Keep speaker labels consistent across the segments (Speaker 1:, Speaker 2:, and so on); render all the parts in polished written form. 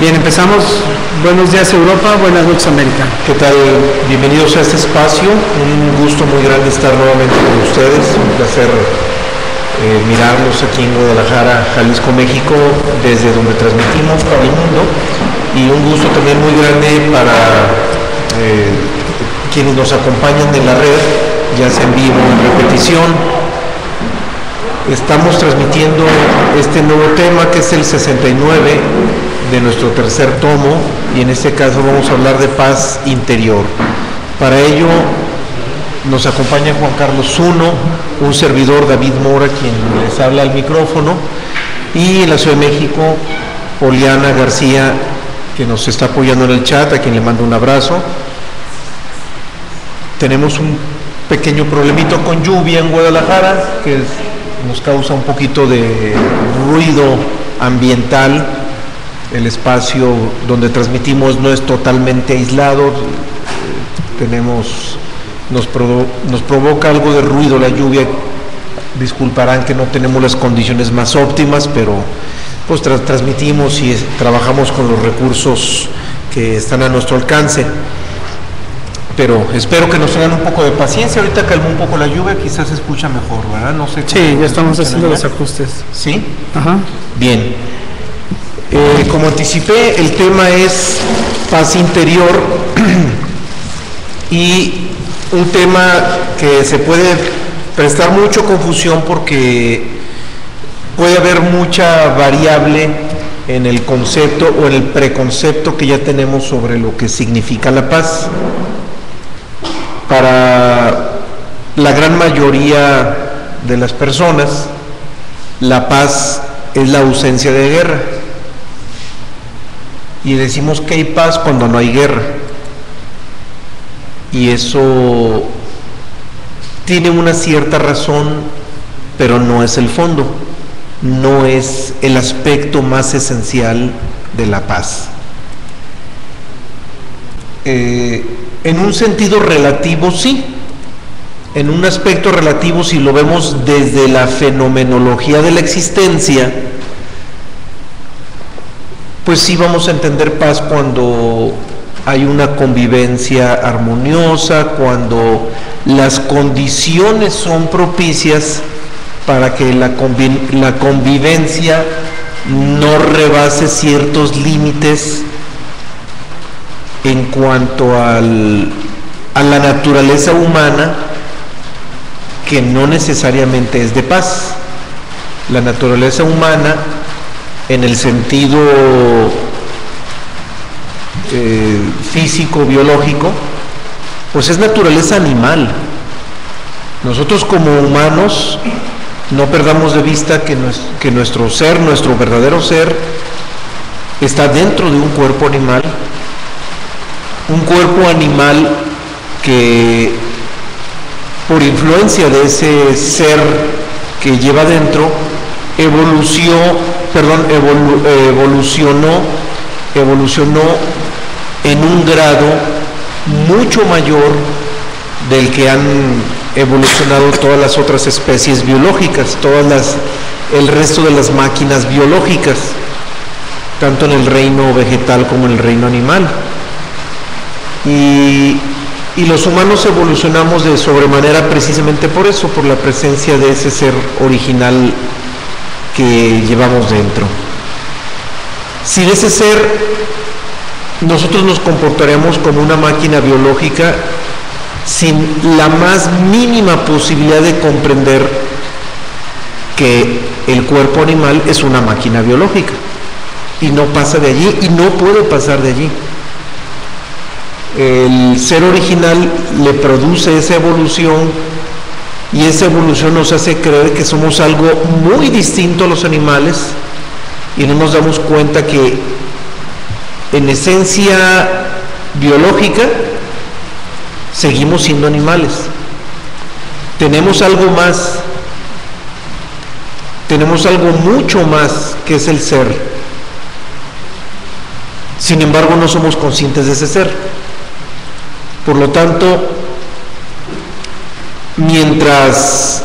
Speaker 1: Bien, empezamos. Buenos días Europa, buenas noches América.
Speaker 2: ¿Qué tal? Bienvenidos a este espacio. Un gusto muy grande estar nuevamente con ustedes. Un placer mirarlos aquí en Guadalajara, Jalisco, México, desde donde transmitimos para el mundo. Y un gusto también muy grande para quienes nos acompañan en la red, ya sea en vivo o en repetición. Estamos transmitiendo este nuevo tema que es el 69 de nuestro tercer tomo, y en este caso vamos a hablar de paz interior. Para ello nos acompaña Juan Carlos Zuno, un servidor, David Mora, quien les habla al micrófono, y en la Ciudad de México, Poliana García, que nos está apoyando en el chat, a quien le mando un abrazo. Tenemos un pequeño problemito con lluvia en Guadalajara, que nos causa un poquito de ruido ambiental. El espacio donde transmitimos no es totalmente aislado, nos provoca algo de ruido la lluvia. Disculparán que no tenemos las condiciones más óptimas, pero pues transmitimos y trabajamos con los recursos que están a nuestro alcance. Pero espero que nos tengan un poco de paciencia. Ahorita calmó un poco la lluvia, quizás se escucha mejor, ¿verdad? No sé.
Speaker 1: Sí, ya estamos haciendo los ajustes.
Speaker 2: ¿Sí?
Speaker 1: Ajá.
Speaker 2: Bien. Como anticipé, el tema es paz interior y un tema que se puede prestar mucho confusión porque puede haber mucha variable en el concepto o en el preconcepto que ya tenemos sobre lo que significa la paz. Para la gran mayoría de las personas, la paz es la ausencia de guerra. Y decimos que hay paz cuando no hay guerra. Y eso tiene una cierta razón, pero no es el fondo, no es el aspecto más esencial de la paz. En un sentido relativo, sí. En un aspecto relativo, si lo vemos desde la fenomenología de la existencia, pues sí vamos a entender paz cuando hay una convivencia armoniosa, cuando las condiciones son propicias para que la convivencia no rebase ciertos límites en cuanto a la naturaleza humana, que no necesariamente es de paz. La naturaleza humana, en el sentido físico, biológico, pues es naturaleza animal. Nosotros como humanos no perdamos de vista que nuestro ser, nuestro verdadero ser, está dentro de un cuerpo animal que por influencia de ese ser que lleva dentro, evolucionó en un grado mucho mayor del que han evolucionado todas las otras especies biológicas, el resto de las máquinas biológicas, tanto en el reino vegetal como en el reino animal. Y los humanos evolucionamos de sobremanera precisamente por eso, por la presencia de ese ser original que llevamos dentro. Sin ese ser, nosotros nos comportaremos como una máquina biológica sin la más mínima posibilidad de comprender que el cuerpo animal es una máquina biológica y no pasa de allí y no puede pasar de allí. El ser original le produce esa evolución, y esa evolución nos hace creer que somos algo muy distinto a los animales, y no nos damos cuenta que en esencia biológica seguimos siendo animales. Tenemos algo más, tenemos algo mucho más, que es el ser. Sin embargo, no somos conscientes de ese ser. Por lo tanto, mientras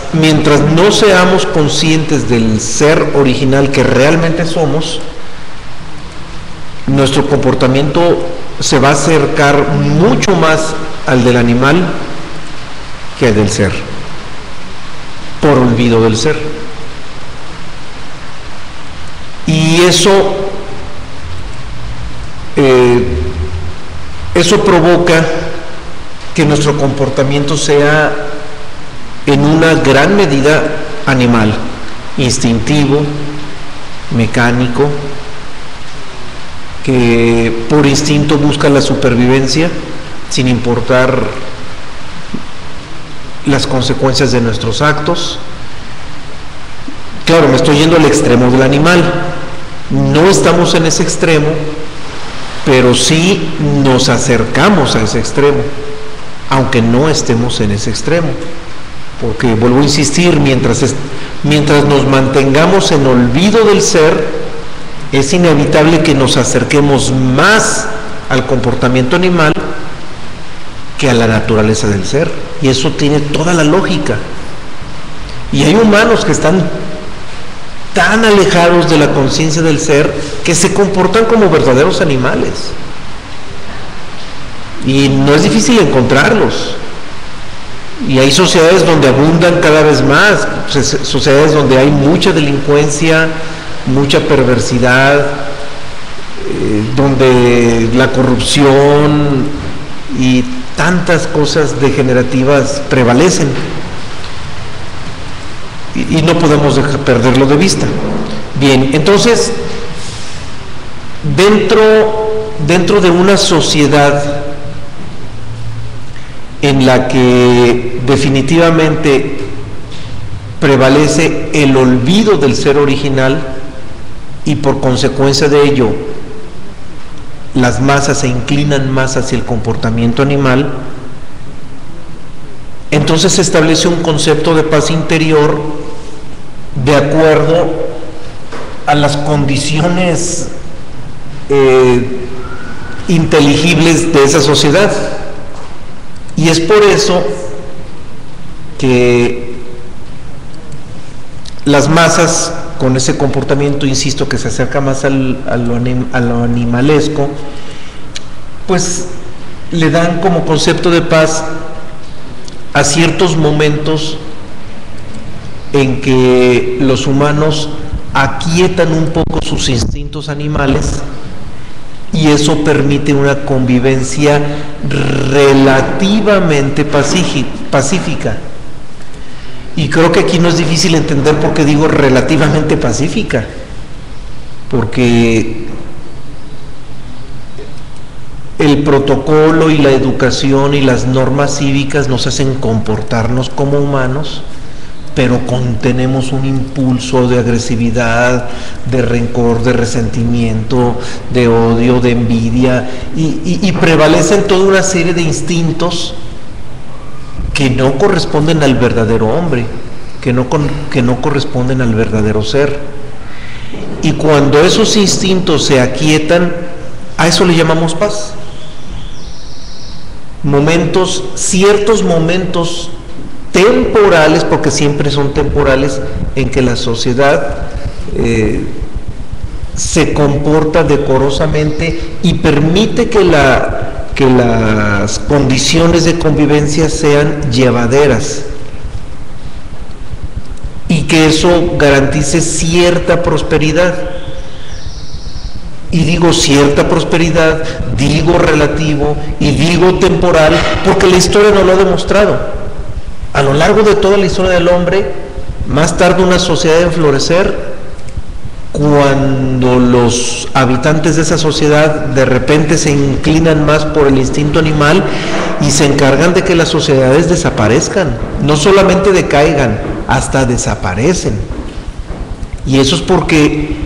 Speaker 2: no seamos conscientes del ser original que realmente somos, nuestro comportamiento se va a acercar mucho más al del animal que al del ser, por olvido del ser. Y eso provoca que nuestro comportamiento sea en una gran medida animal, instintivo, mecánico, que por instinto busca la supervivencia sin importar las consecuencias de nuestros actos. Claro, me estoy yendo al extremo del animal. No estamos en ese extremo, pero sí nos acercamos a ese extremo, aunque no estemos en ese extremo. Porque, vuelvo a insistir, mientras nos mantengamos en olvido del ser, es inevitable que nos acerquemos más al comportamiento animal que a la naturaleza del ser. Y eso tiene toda la lógica. Y hay humanos que están tan alejados de la conciencia del ser que se comportan como verdaderos animales. Y no es difícil encontrarlos. Y hay sociedades donde abundan cada vez más, sociedades donde hay mucha delincuencia, mucha perversidad, donde la corrupción y tantas cosas degenerativas prevalecen. Y no podemos perderlo de vista. Bien, entonces, dentro de una sociedad en la que definitivamente prevalece el olvido del ser original y por consecuencia de ello las masas se inclinan más hacia el comportamiento animal, entonces se establece un concepto de paz interior de acuerdo a las condiciones inteligibles de esa sociedad. Y es por eso que las masas, con ese comportamiento, insisto, que se acerca más a lo animalesco, pues le dan como concepto de paz a ciertos momentos en que los humanos aquietan un poco sus instintos animales, y eso permite una convivencia relativamente pacífica. Y creo que aquí no es difícil entender por qué digo relativamente pacífica, porque el protocolo y la educación y las normas cívicas nos hacen comportarnos como humanos, pero contenemos un impulso de agresividad, de rencor, de resentimiento, de odio, de envidia, y prevalecen toda una serie de instintos que no corresponden al verdadero hombre, que no corresponden al verdadero ser. Y cuando esos instintos se aquietan, a eso le llamamos paz. Ciertos momentos temporales, porque siempre son temporales, en que la sociedad se comporta decorosamente y permite que las condiciones de convivencia sean llevaderas y que eso garantice cierta prosperidad. Y digo cierta prosperidad, digo relativo y digo temporal, porque la historia nos lo ha demostrado. A lo largo de toda la historia del hombre, más tarde una sociedad en florecer, cuando los habitantes de esa sociedad de repente se inclinan más por el instinto animal y se encargan de que las sociedades desaparezcan, no solamente decaigan, hasta desaparecen. Y eso es porque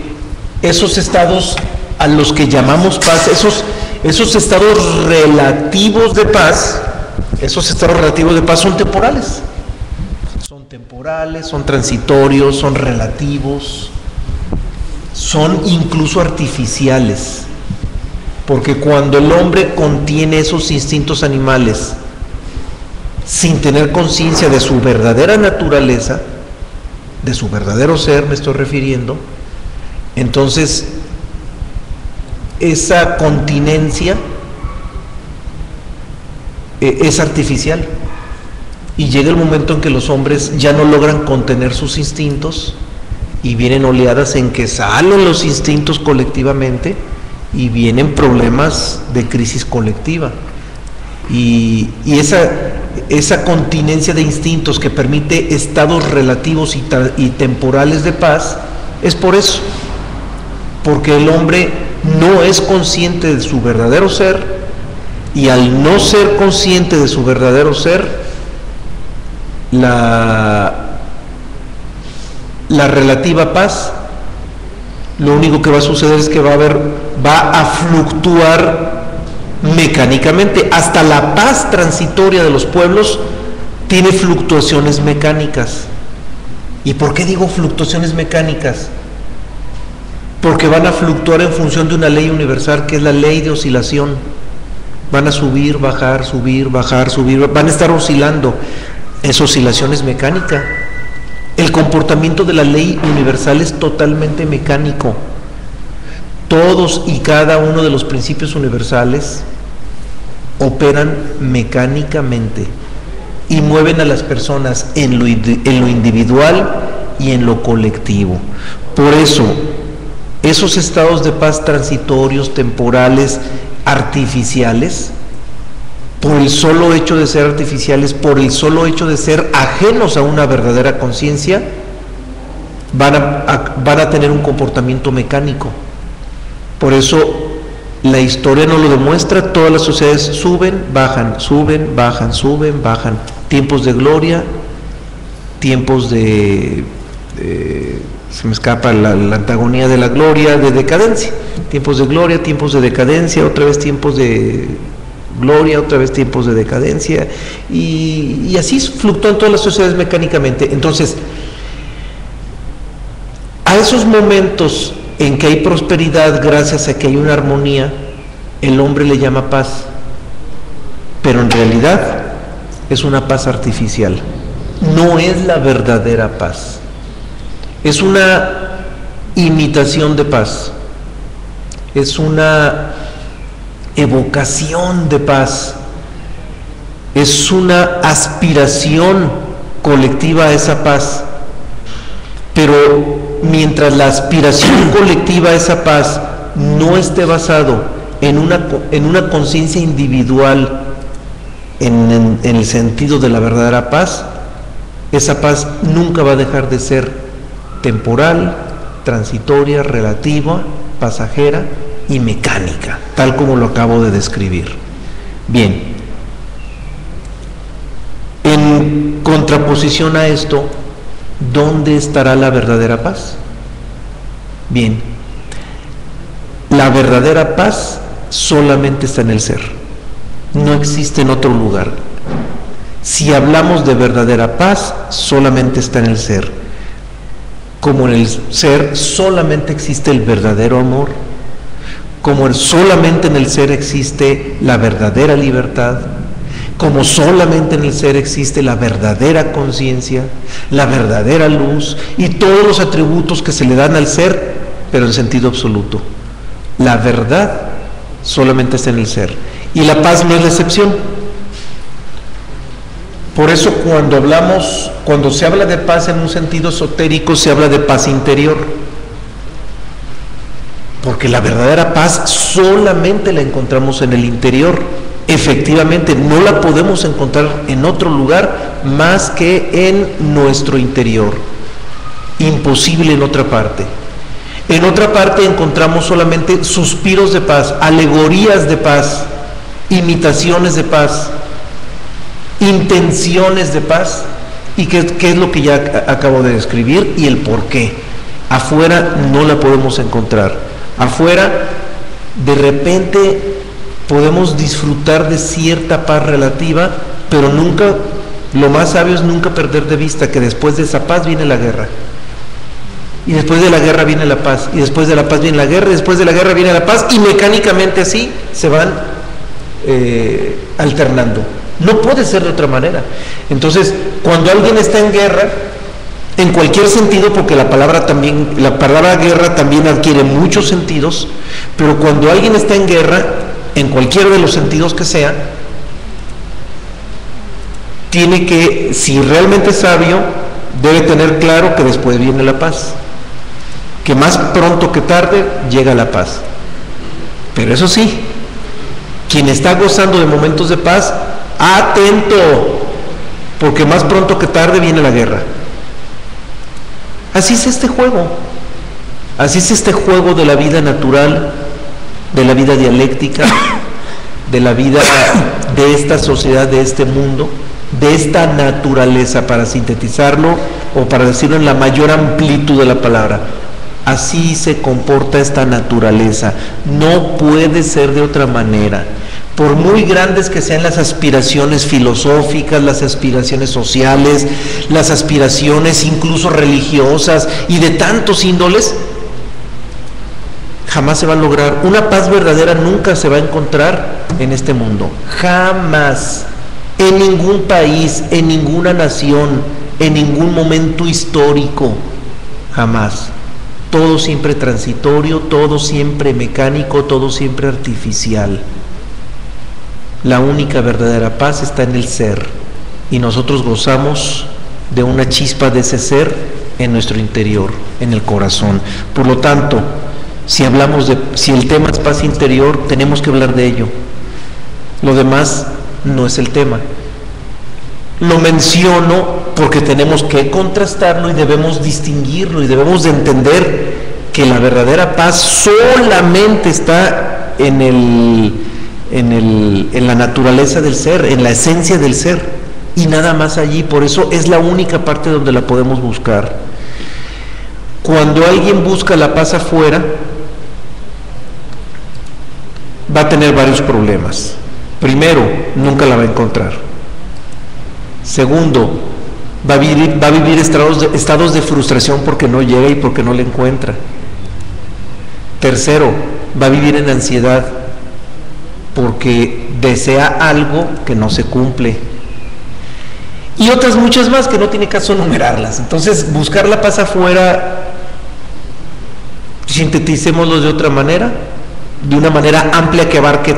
Speaker 2: esos estados a los que llamamos paz, esos estados relativos de paz, son temporales. Son temporales, son transitorios, son relativos, son incluso artificiales. Porque cuando el hombre contiene esos instintos animales sin tener conciencia de su verdadera naturaleza, de su verdadero ser, me estoy refiriendo, entonces esa continencia es artificial, y llega el momento en que los hombres ya no logran contener sus instintos y vienen oleadas en que salen los instintos colectivamente y vienen problemas de crisis colectiva, y esa continencia de instintos que permite estados relativos y temporales de paz es por eso, porque el hombre no es consciente de su verdadero ser, y al no ser consciente de su verdadero ser, la relativa paz, lo único que va a suceder es que va a fluctuar mecánicamente. Hasta la paz transitoria de los pueblos tiene fluctuaciones mecánicas. ¿Y por qué digo fluctuaciones mecánicas? Porque van a fluctuar en función de una ley universal, que es la ley de oscilación. Van a subir, bajar, subir, bajar, subir, van a estar oscilando. Esa oscilación es mecánica. El comportamiento de la ley universal es totalmente mecánico. Todos y cada uno de los principios universales operan mecánicamente y mueven a las personas en lo individual y en lo colectivo. Por eso, esos estados de paz transitorios, temporales, artificiales, por el solo hecho de ser artificiales, por el solo hecho de ser ajenos a una verdadera conciencia, van a tener un comportamiento mecánico. Por eso la historia nos lo demuestra. Todas las sociedades suben, bajan, suben, bajan, suben, bajan. Tiempos de gloria, tiempos de se me escapa la antagonía de la gloria, de decadencia. Tiempos de gloria, tiempos de decadencia, otra vez tiempos de gloria, otra vez tiempos de decadencia, y así fluctúan todas las sociedades mecánicamente. Entonces, a esos momentos en que hay prosperidad gracias a que hay una armonía, el hombre le llama paz, pero en realidad es una paz artificial, no es la verdadera paz, es una imitación de paz, es una evocación de paz, es una aspiración colectiva a esa paz. Pero mientras la aspiración colectiva a esa paz no esté basado en una conciencia individual en el sentido de la verdadera paz, esa paz nunca va a dejar de ser temporal, transitoria, relativa, pasajera y mecánica, tal como lo acabo de describir. Bien, en contraposición a esto, ¿dónde estará la verdadera paz? Bien, la verdadera paz solamente está en el ser, no existe en otro lugar. Si hablamos de verdadera paz, solamente está en el ser. Como en el ser solamente existe el verdadero amor, como solamente en el ser existe la verdadera libertad, como solamente en el ser existe la verdadera conciencia, la verdadera luz y todos los atributos que se le dan al ser, pero en sentido absoluto. La verdad solamente está en el ser, y la paz no es la excepción. Por eso cuando se habla de paz en un sentido esotérico, se habla de paz interior, porque la verdadera paz solamente la encontramos en el interior. Efectivamente, no la podemos encontrar en otro lugar más que en nuestro interior. Imposible en otra parte. En otra parte encontramos solamente suspiros de paz, alegorías de paz, imitaciones de paz, intenciones de paz. ¿Y qué es lo que ya acabo de describir y el por qué? Afuera no la podemos encontrar. Afuera, de repente, podemos disfrutar de cierta paz relativa, pero nunca, lo más sabio es nunca perder de vista que después de esa paz viene la guerra. Y después de la guerra viene la paz, y después de la paz viene la guerra, y después de la guerra viene la paz, y mecánicamente así se van alternando. No puede ser de otra manera. Entonces, cuando alguien está en guerra, en cualquier sentido, porque la palabra guerra también adquiere muchos sentidos, pero cuando alguien está en guerra, en cualquiera de los sentidos que sea, tiene que, si realmente es sabio, debe tener claro que después viene la paz, que más pronto que tarde llega la paz. Pero eso sí, quien está gozando de momentos de paz, atento, porque más pronto que tarde viene la guerra. Así es este juego, así es este juego de la vida natural, de la vida dialéctica, de la vida de esta sociedad, de este mundo, de esta naturaleza, para sintetizarlo o para decirlo en la mayor amplitud de la palabra. Así se comporta esta naturaleza, no puede ser de otra manera. Por muy grandes que sean las aspiraciones filosóficas, las aspiraciones sociales, las aspiraciones incluso religiosas y de tantos índoles, jamás se va a lograr. Una paz verdadera nunca se va a encontrar en este mundo, jamás, en ningún país, en ninguna nación, en ningún momento histórico, jamás. Todo siempre transitorio, todo siempre mecánico, todo siempre artificial. La única verdadera paz está en el ser, y nosotros gozamos de una chispa de ese ser en nuestro interior, en el corazón. Por lo tanto, si el tema es paz interior, tenemos que hablar de ello. Lo demás no es el tema. Lo menciono porque tenemos que contrastarlo y debemos distinguirlo y debemos de entender que la verdadera paz solamente está en la naturaleza del ser, en la esencia del ser, y nada más allí. Por eso es la única parte donde la podemos buscar. Cuando alguien busca la paz afuera, va a tener varios problemas. Primero, nunca la va a encontrar. Segundo, va a vivir estados de frustración porque no llega y porque no la encuentra. Tercero, va a vivir en ansiedad porque desea algo que no se cumple. Y otras muchas más que no tiene caso enumerarlas. Entonces, buscar la paz afuera, sinteticémoslo de otra manera, de una manera amplia que abarque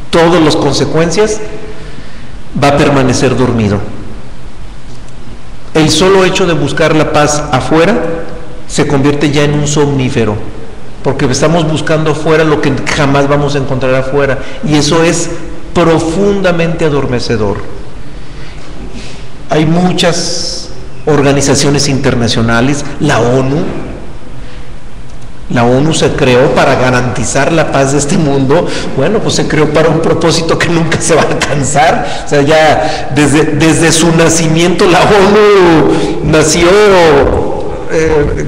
Speaker 2: todas las consecuencias, va a permanecer dormido. El solo hecho de buscar la paz afuera se convierte ya en un somnífero, porque estamos buscando afuera lo que jamás vamos a encontrar afuera, y eso es profundamente adormecedor. Hay muchas organizaciones internacionales, la ONU se creó para garantizar la paz de este mundo. Bueno, pues se creó para un propósito que nunca se va a alcanzar. O sea, ya desde su nacimiento la ONU nació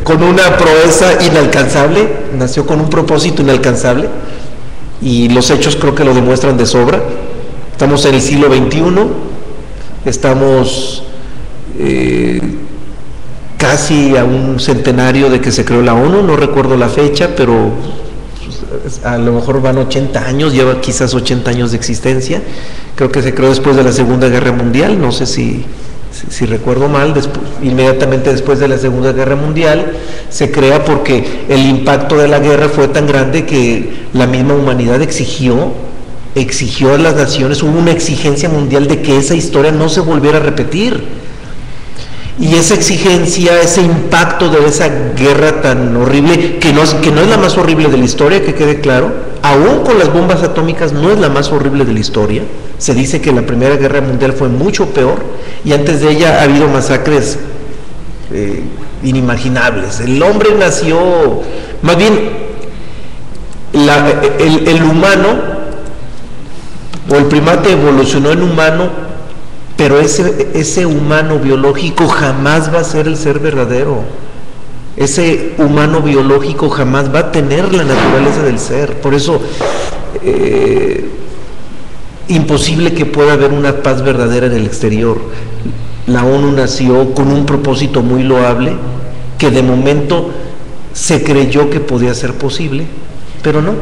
Speaker 2: con una proeza inalcanzable, nació con un propósito inalcanzable, y los hechos creo que lo demuestran de sobra. Estamos en el siglo XXI, estamos casi a un centenario de que se creó la ONU, no recuerdo la fecha, pero a lo mejor van 80 años, lleva quizás 80 años de existencia. Creo que se creó después de la Segunda Guerra Mundial, no sé si recuerdo mal, inmediatamente después de la Segunda Guerra Mundial se crea porque el impacto de la guerra fue tan grande que la misma humanidad exigió a las naciones, hubo una exigencia mundial de que esa historia no se volviera a repetir. Y esa exigencia, ese impacto de esa guerra tan horrible, que no es la más horrible de la historia, que quede claro, aún con las bombas atómicas no es la más horrible de la historia. Se dice que la Primera Guerra Mundial fue mucho peor, y antes de ella ha habido masacres inimaginables. El hombre nació, más bien, el humano, o el primate evolucionó en humano, pero ese humano biológico jamás va a ser el ser verdadero. Ese humano biológico jamás va a tener la naturaleza del ser. Por eso, imposible que pueda haber una paz verdadera en el exterior. La ONU nació con un propósito muy loable, que de momento se creyó que podía ser posible, pero no.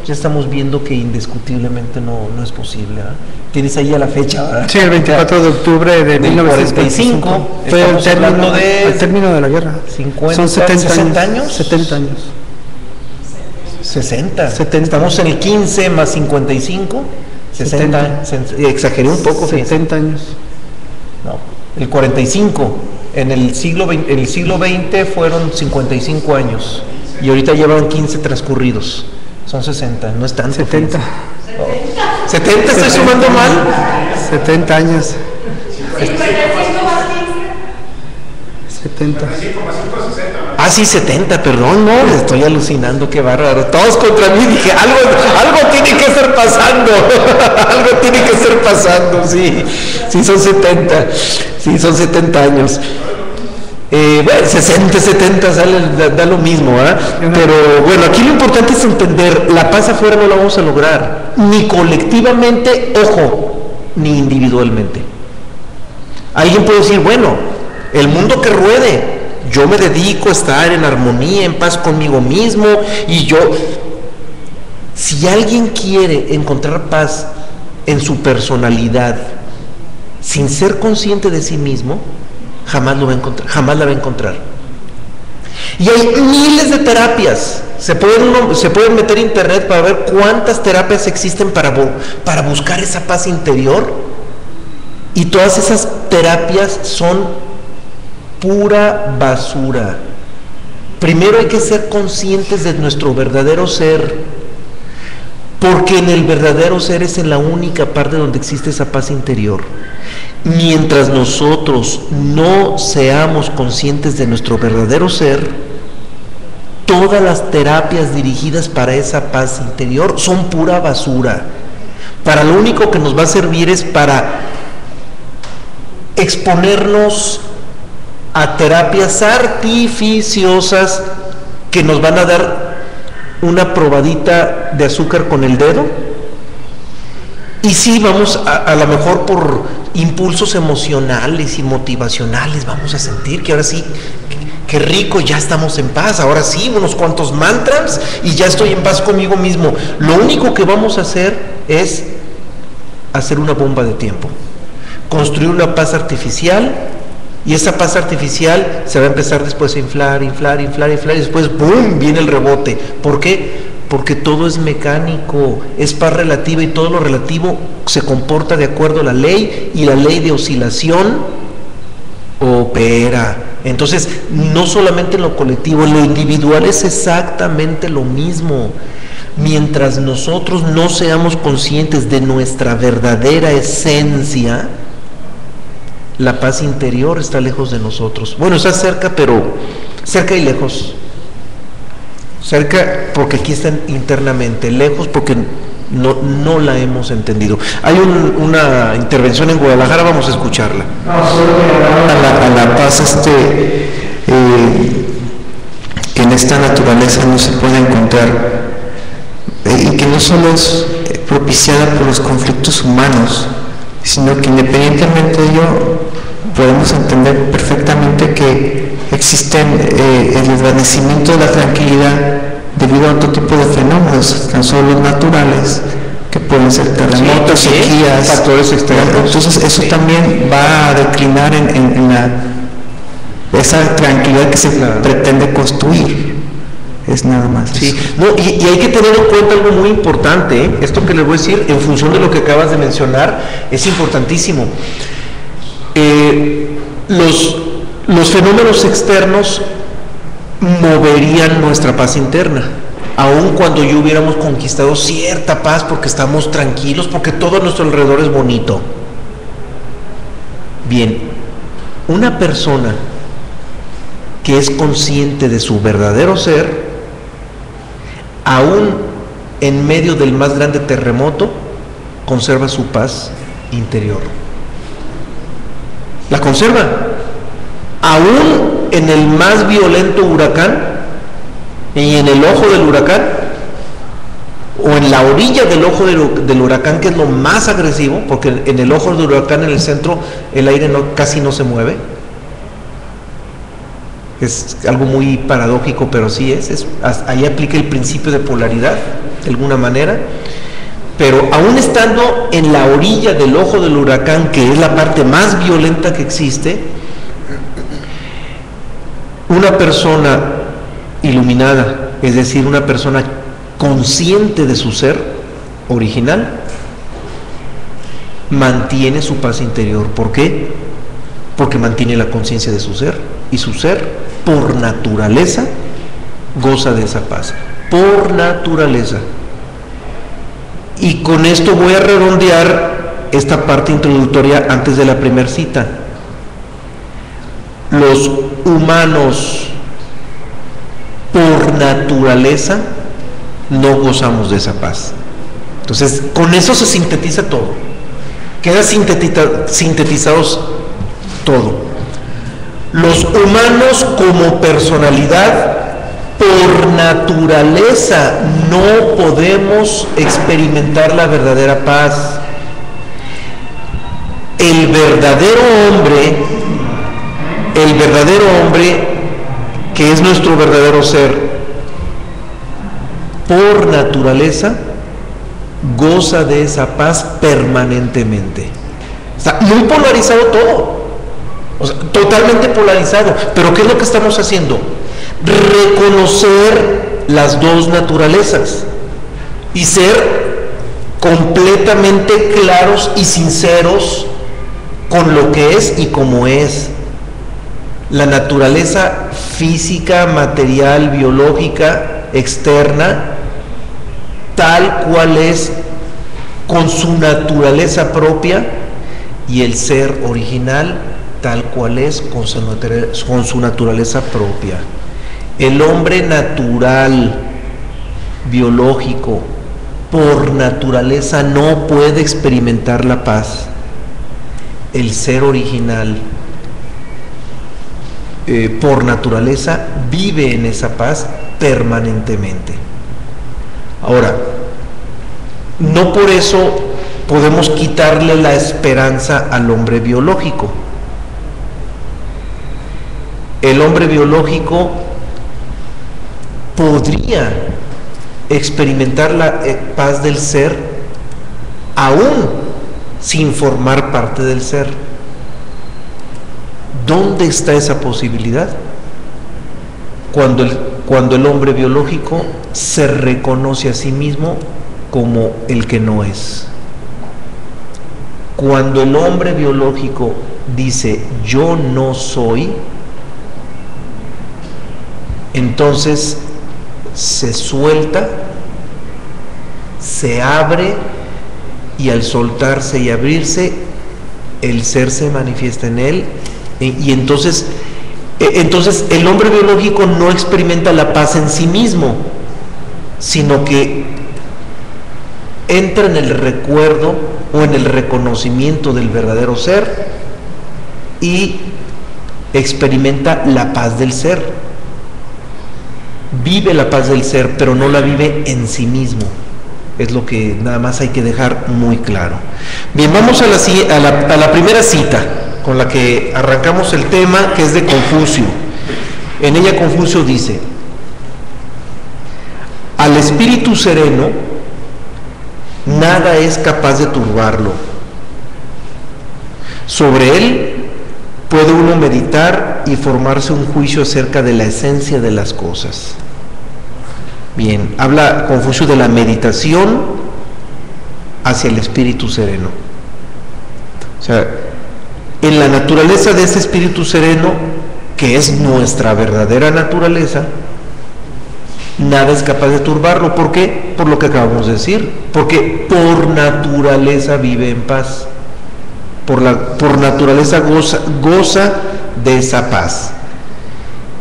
Speaker 2: ya estamos viendo que indiscutiblemente no es posible, ¿verdad? Tienes ahí a la fecha, ¿verdad?
Speaker 1: Sí, el 24 de octubre de 1945 fue el término de la guerra.
Speaker 2: 50,
Speaker 1: son
Speaker 2: 60 años.
Speaker 1: 70 años.
Speaker 2: 60. Estamos en el 15 más 55. 60. Exageré un poco.
Speaker 1: 70 años.
Speaker 2: No, el 45. En el siglo XX fueron 55 años. Y ahorita llevan 15 transcurridos. Son 60, no es tanto.
Speaker 1: 70.
Speaker 2: Oh. ¿70? ¿Estoy sumando mal?
Speaker 1: 70 años. 70.
Speaker 2: Ah, sí, 70, perdón, no, estoy alucinando, qué bárbaro. Todos contra mí, dije, algo tiene que estar pasando. Algo tiene que estar pasando, sí. Sí, son 70. Sí, son 70 años. Bueno, 60, 70, da lo mismo, ¿eh? Pero bueno, aquí lo importante es entender, la paz afuera no la vamos a lograr, ni colectivamente, ojo, ni individualmente. Alguien puede decir, bueno, el mundo que ruede, yo me dedico a estar en armonía, en paz conmigo mismo, y yo, si alguien quiere encontrar paz en su personalidad, sin ser consciente de sí mismo, jamás lo va a encontrar, jamás la va a encontrar. Y hay miles de terapias. Se pueden meter en internet para ver cuántas terapias existen para buscar esa paz interior. Y todas esas terapias son pura basura. Primero hay que ser conscientes de nuestro verdadero ser, porque en el verdadero ser es en la única parte donde existe esa paz interior. Mientras nosotros no seamos conscientes de nuestro verdadero ser, todas las terapias dirigidas para esa paz interior son pura basura. Para lo único que nos va a servir es para exponernos a terapias artificiosas que nos van a dar una probadita de azúcar con el dedo. Y sí, vamos a lo mejor por impulsos emocionales y motivacionales, vamos a sentir que ahora sí, qué rico, ya estamos en paz, ahora sí, unos cuantos mantras y ya estoy en paz conmigo mismo. Lo único que vamos a hacer es hacer una bomba de tiempo, construir una paz artificial, y esa paz artificial se va a empezar después a inflar, y después ¡boom!, viene el rebote. ¿Por qué? Porque todo es mecánico, es paz relativa, y todo lo relativo se comporta de acuerdo a la ley, y la ley de oscilación opera. Entonces, no solamente en lo colectivo, en lo individual es exactamente lo mismo. Mientras nosotros no seamos conscientes de nuestra verdadera esencia, la paz interior está lejos de nosotros. Bueno, está cerca, pero cerca y lejos. Cerca porque aquí están internamente, lejos porque no la hemos entendido. Hay una intervención en Guadalajara, vamos a escucharla.
Speaker 3: A la paz que en esta naturaleza no se puede encontrar, y que no solo es propiciada por los conflictos humanos, sino que independientemente de ello podemos entender perfectamente que existen el desvanecimiento de la tranquilidad debido a otro tipo de fenómenos, tan solo naturales, que pueden ser terremotos, sequías,
Speaker 2: factores externos.
Speaker 3: Entonces eso también va a declinar en esa tranquilidad que se pretende construir. Es nada más.
Speaker 2: Sí, no, y hay que tener en cuenta algo muy importante, ¿eh? Esto que les voy a decir, en función de lo que acabas de mencionar, es importantísimo. Los fenómenos externos moverían nuestra paz interna, aun cuando ya hubiéramos conquistado cierta paz, porque estamos tranquilos, porque todo a nuestro alrededor es bonito. Bien, una persona que es consciente de su verdadero ser, aún en medio del más grande terremoto, conserva su paz interior. La conserva. Aún en el más violento huracán, y en el ojo del huracán, o en la orilla del ojo del huracán, que es lo más agresivo, porque en el ojo del huracán, en el centro, el aire casi no se mueve. Es algo muy paradójico, pero sí es ahí aplica el principio de polaridad. de alguna manera, pero aún estando en la orilla del ojo del huracán, que es la parte más violenta que existe, una persona iluminada, es decir, una persona consciente de su ser original, mantiene su paz interior. ¿Por qué? Porque mantiene la conciencia de su ser, y su ser, por naturaleza, goza de esa paz, por naturaleza. Y con esto voy a redondear esta parte introductoria antes de la primera cita. Los humanos, por naturaleza, no gozamos de esa paz. Entonces, con eso se sintetiza todo. Queda sintetizados todo. Los humanos como personalidad, por naturaleza, no podemos experimentar la verdadera paz. El verdadero hombre, que es nuestro verdadero ser, por naturaleza, goza de esa paz permanentemente. Está muy polarizado todo, o sea, totalmente polarizado. Pero ¿qué es lo que estamos haciendo? Reconocer las dos naturalezas y ser completamente claros y sinceros con lo que es y cómo es. La naturaleza física, material, biológica, externa, tal cual es, con su naturaleza propia, y el ser original tal cual es, con su naturaleza propia. El hombre natural, biológico, por naturaleza no puede experimentar la paz. El ser original, por naturaleza, vive en esa paz permanentemente. Ahora, no por eso podemos quitarle la esperanza al hombre biológico. El hombre biológico podría experimentar la paz del ser aún sin formar parte del ser. ¿Dónde está esa posibilidad? Cuando el hombre biológico se reconoce a sí mismo como el que no es. Cuando el hombre biológico dice yo no soy, entonces se suelta, se abre, y al soltarse y abrirse, el ser se manifiesta en él, y entonces el hombre biológico no experimenta la paz en sí mismo, sino que entra en el recuerdo o en el reconocimiento del verdadero ser y experimenta la paz del ser. Vive la paz del ser, pero no la vive en sí mismo. Es lo que nada más hay que dejar muy claro. Bien, vamos a la primera cita con la que arrancamos el tema, que es de Confucio. En ella Confucio dice: al espíritu sereno nada es capaz de turbarlo. Sobre él puede uno meditar y formarse un juicio acerca de la esencia de las cosas. Bien, habla Confucio de la meditación hacia el espíritu sereno. O sea, en la naturaleza de ese espíritu sereno, que es nuestra verdadera naturaleza, nada es capaz de turbarlo. ¿Por qué? Por lo que acabamos de decir, porque por naturaleza vive en paz, por naturaleza goza de esa paz.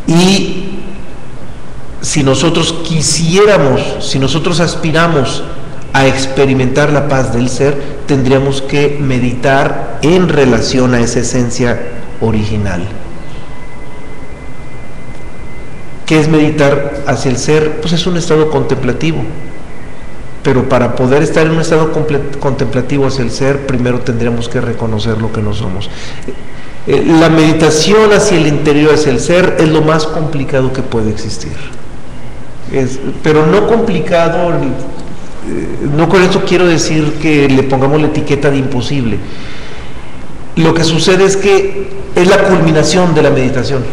Speaker 2: Y si nosotros aspiramos a experimentar la paz del ser, tendríamos que meditar en relación a esa esencia original. ¿Qué es meditar hacia el ser? Pues es un estado contemplativo. Pero para poder estar en un estado contemplativo hacia el ser, primero tendríamos que reconocer lo que no somos. La meditación hacia el interior, hacia el ser, es lo más complicado que puede existir. Pero no complicado No con esto quiero decir que le pongamos la etiqueta de imposible. Lo que sucede es que es la culminación de la meditación.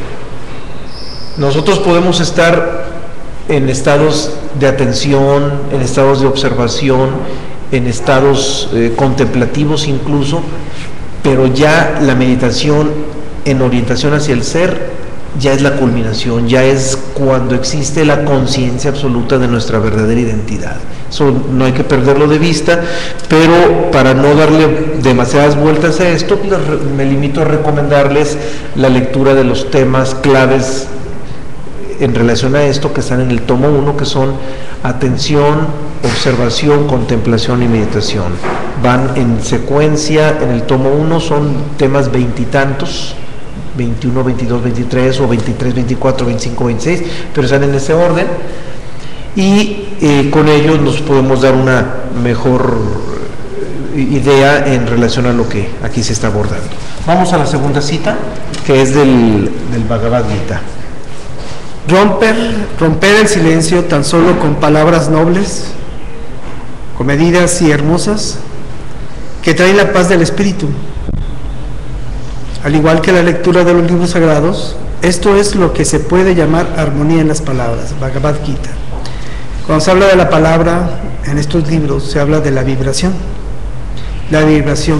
Speaker 2: Nosotros podemos estar en estados de atención, en estados de observación, en estados contemplativos incluso, pero ya la meditación en orientación hacia el ser ya es la culminación, ya es cuando existe la conciencia absoluta de nuestra verdadera identidad. Eso no hay que perderlo de vista, pero para no darle demasiadas vueltas a esto, me limito a recomendarles la lectura de los temas claves en relación a esto que están en el tomo 1, que son atención, observación, contemplación y meditación. Van en secuencia. En el tomo 1 son temas veintitantos, 21, 22, 23 o 23, 24, 25, 26, pero están en ese orden, y con ellos nos podemos dar una mejor idea en relación a lo que aquí se está abordando. Vamos a la segunda cita, que es del Bhagavad Gita.
Speaker 1: Romper el silencio tan solo con palabras nobles, comedidas y hermosas, que traen la paz del espíritu. Al igual que la lectura de los libros sagrados, esto es lo que se puede llamar armonía en las palabras, Bhagavad Gita. Cuando se habla de la palabra en estos libros, se habla de la vibración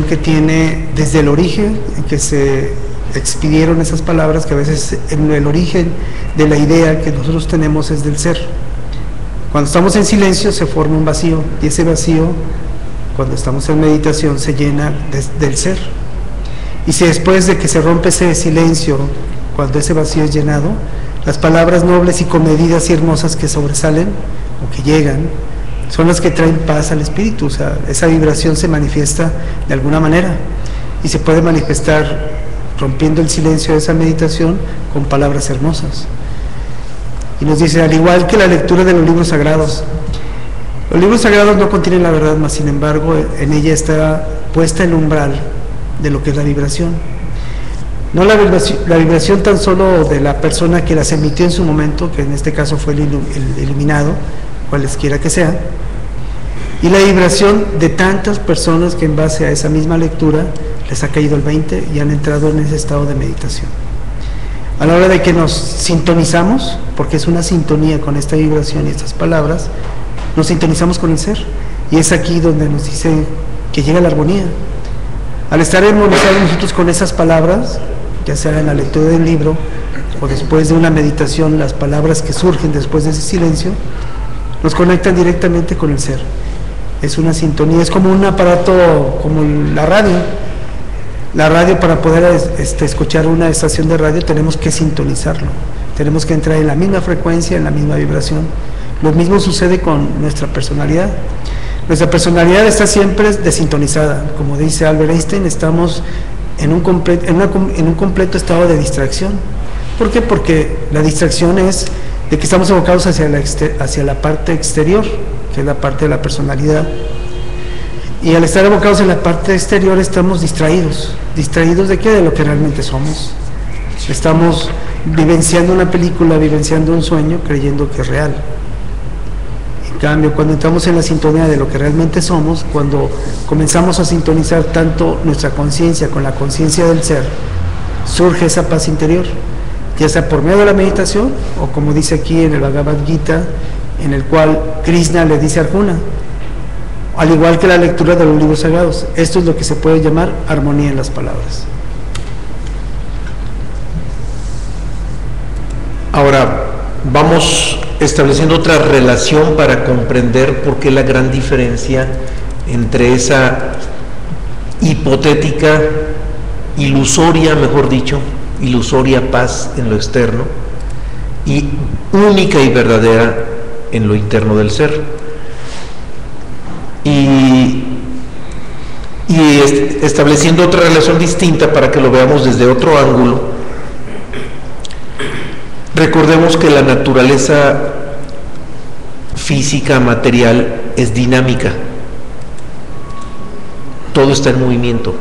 Speaker 1: que tiene desde el origen en que se expidieron esas palabras, que a veces en el origen de la idea que nosotros tenemos es del ser. Cuando estamos en silencio se forma un vacío, y ese vacío, cuando estamos en meditación, se llena del ser. Y si después de que se rompe ese silencio, cuando ese vacío es llenado, las palabras nobles y comedidas y hermosas que sobresalen o que llegan son las que traen paz al espíritu. O sea, esa vibración se manifiesta de alguna manera, y se puede manifestar rompiendo el silencio de esa meditación con palabras hermosas. Y nos dice, al igual que la lectura de los libros sagrados no contienen la verdad, mas sin embargo en ella está puesta el umbral de lo que es la vibración. No la vibración tan solo de la persona que las emitió en su momento, que en este caso fue el iluminado, cualesquiera que sea, y la vibración de tantas personas que en base a esa misma lectura les ha caído el 20 y han entrado en ese estado de meditación. A la hora de que nos sintonizamos, porque es una sintonía con esta vibración y estas palabras, nos sintonizamos con el ser, y es aquí donde nos dice que llega la armonía. Al estar armonizados nosotros con esas palabras, ya sea en la lectura del libro o después de una meditación, las palabras que surgen después de ese silencio nos conectan directamente con el ser. Es una sintonía, es como un aparato, como la radio. La radio, para poder escuchar una estación de radio, tenemos que sintonizarlo, tenemos que entrar en la misma frecuencia, en la misma vibración. Lo mismo sucede con nuestra personalidad. Nuestra personalidad está siempre desintonizada. Como dice Albert Einstein, estamos en un completo estado de distracción. ¿Por qué? Porque la distracción es de que estamos enfocados hacia la parte exterior, que es la parte de la personalidad. Y al estar enfocados en la parte exterior estamos distraídos. ¿Distraídos de qué? De lo que realmente somos. Estamos vivenciando una película, vivenciando un sueño, creyendo que es real. En cambio, cuando entramos en la sintonía de lo que realmente somos, cuando comenzamos a sintonizar tanto nuestra conciencia con la conciencia del ser, surge esa paz interior, ya sea por medio de la meditación, o como dice aquí en el Bhagavad Gita, en el cual Krishna le dice a Arjuna, al igual que la lectura de los libros sagrados. Esto es lo que se puede llamar armonía en las palabras.
Speaker 2: Ahora vamos estableciendo otra relación para comprender por qué la gran diferencia entre esa hipotética, ilusoria, mejor dicho, ilusoria paz en lo externo y única y verdadera en lo interno del ser. Y estableciendo otra relación distinta para que lo veamos desde otro ángulo. Recordemos que la naturaleza física, material, es dinámica. Todo está en movimiento.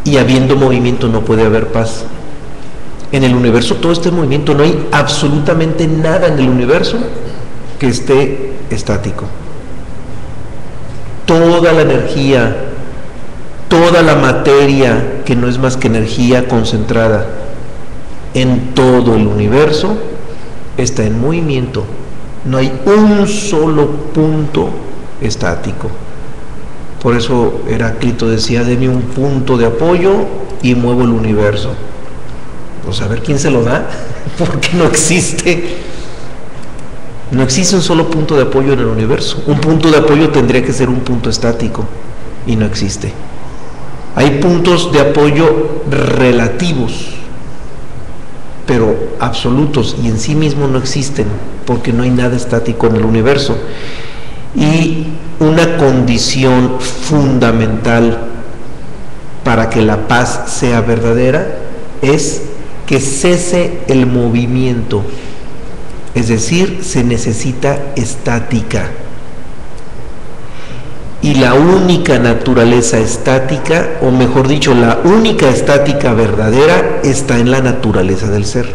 Speaker 2: Y habiendo movimiento no puede haber paz. En el universo todo está en movimiento. No hay absolutamente nada en el universo que esté estático. Toda la energía, toda la materia, que no es más que energía concentrada en todo el universo, está en movimiento. No hay un solo punto estático. Por eso Heráclito decía: deme un punto de apoyo y muevo el universo. Pues a ver quién se lo da, porque no existe. No existe un solo punto de apoyo en el universo. Un punto de apoyo tendría que ser un punto estático, y no existe. Hay puntos de apoyo relativos, pero absolutos, y en sí mismos no existen, porque no hay nada estático en el universo. Y una condición fundamental para que la paz sea verdadera es que cese el movimiento. Es decir, se necesita estática. Y la única naturaleza estática, o mejor dicho, la única estática verdadera, está en la naturaleza del ser.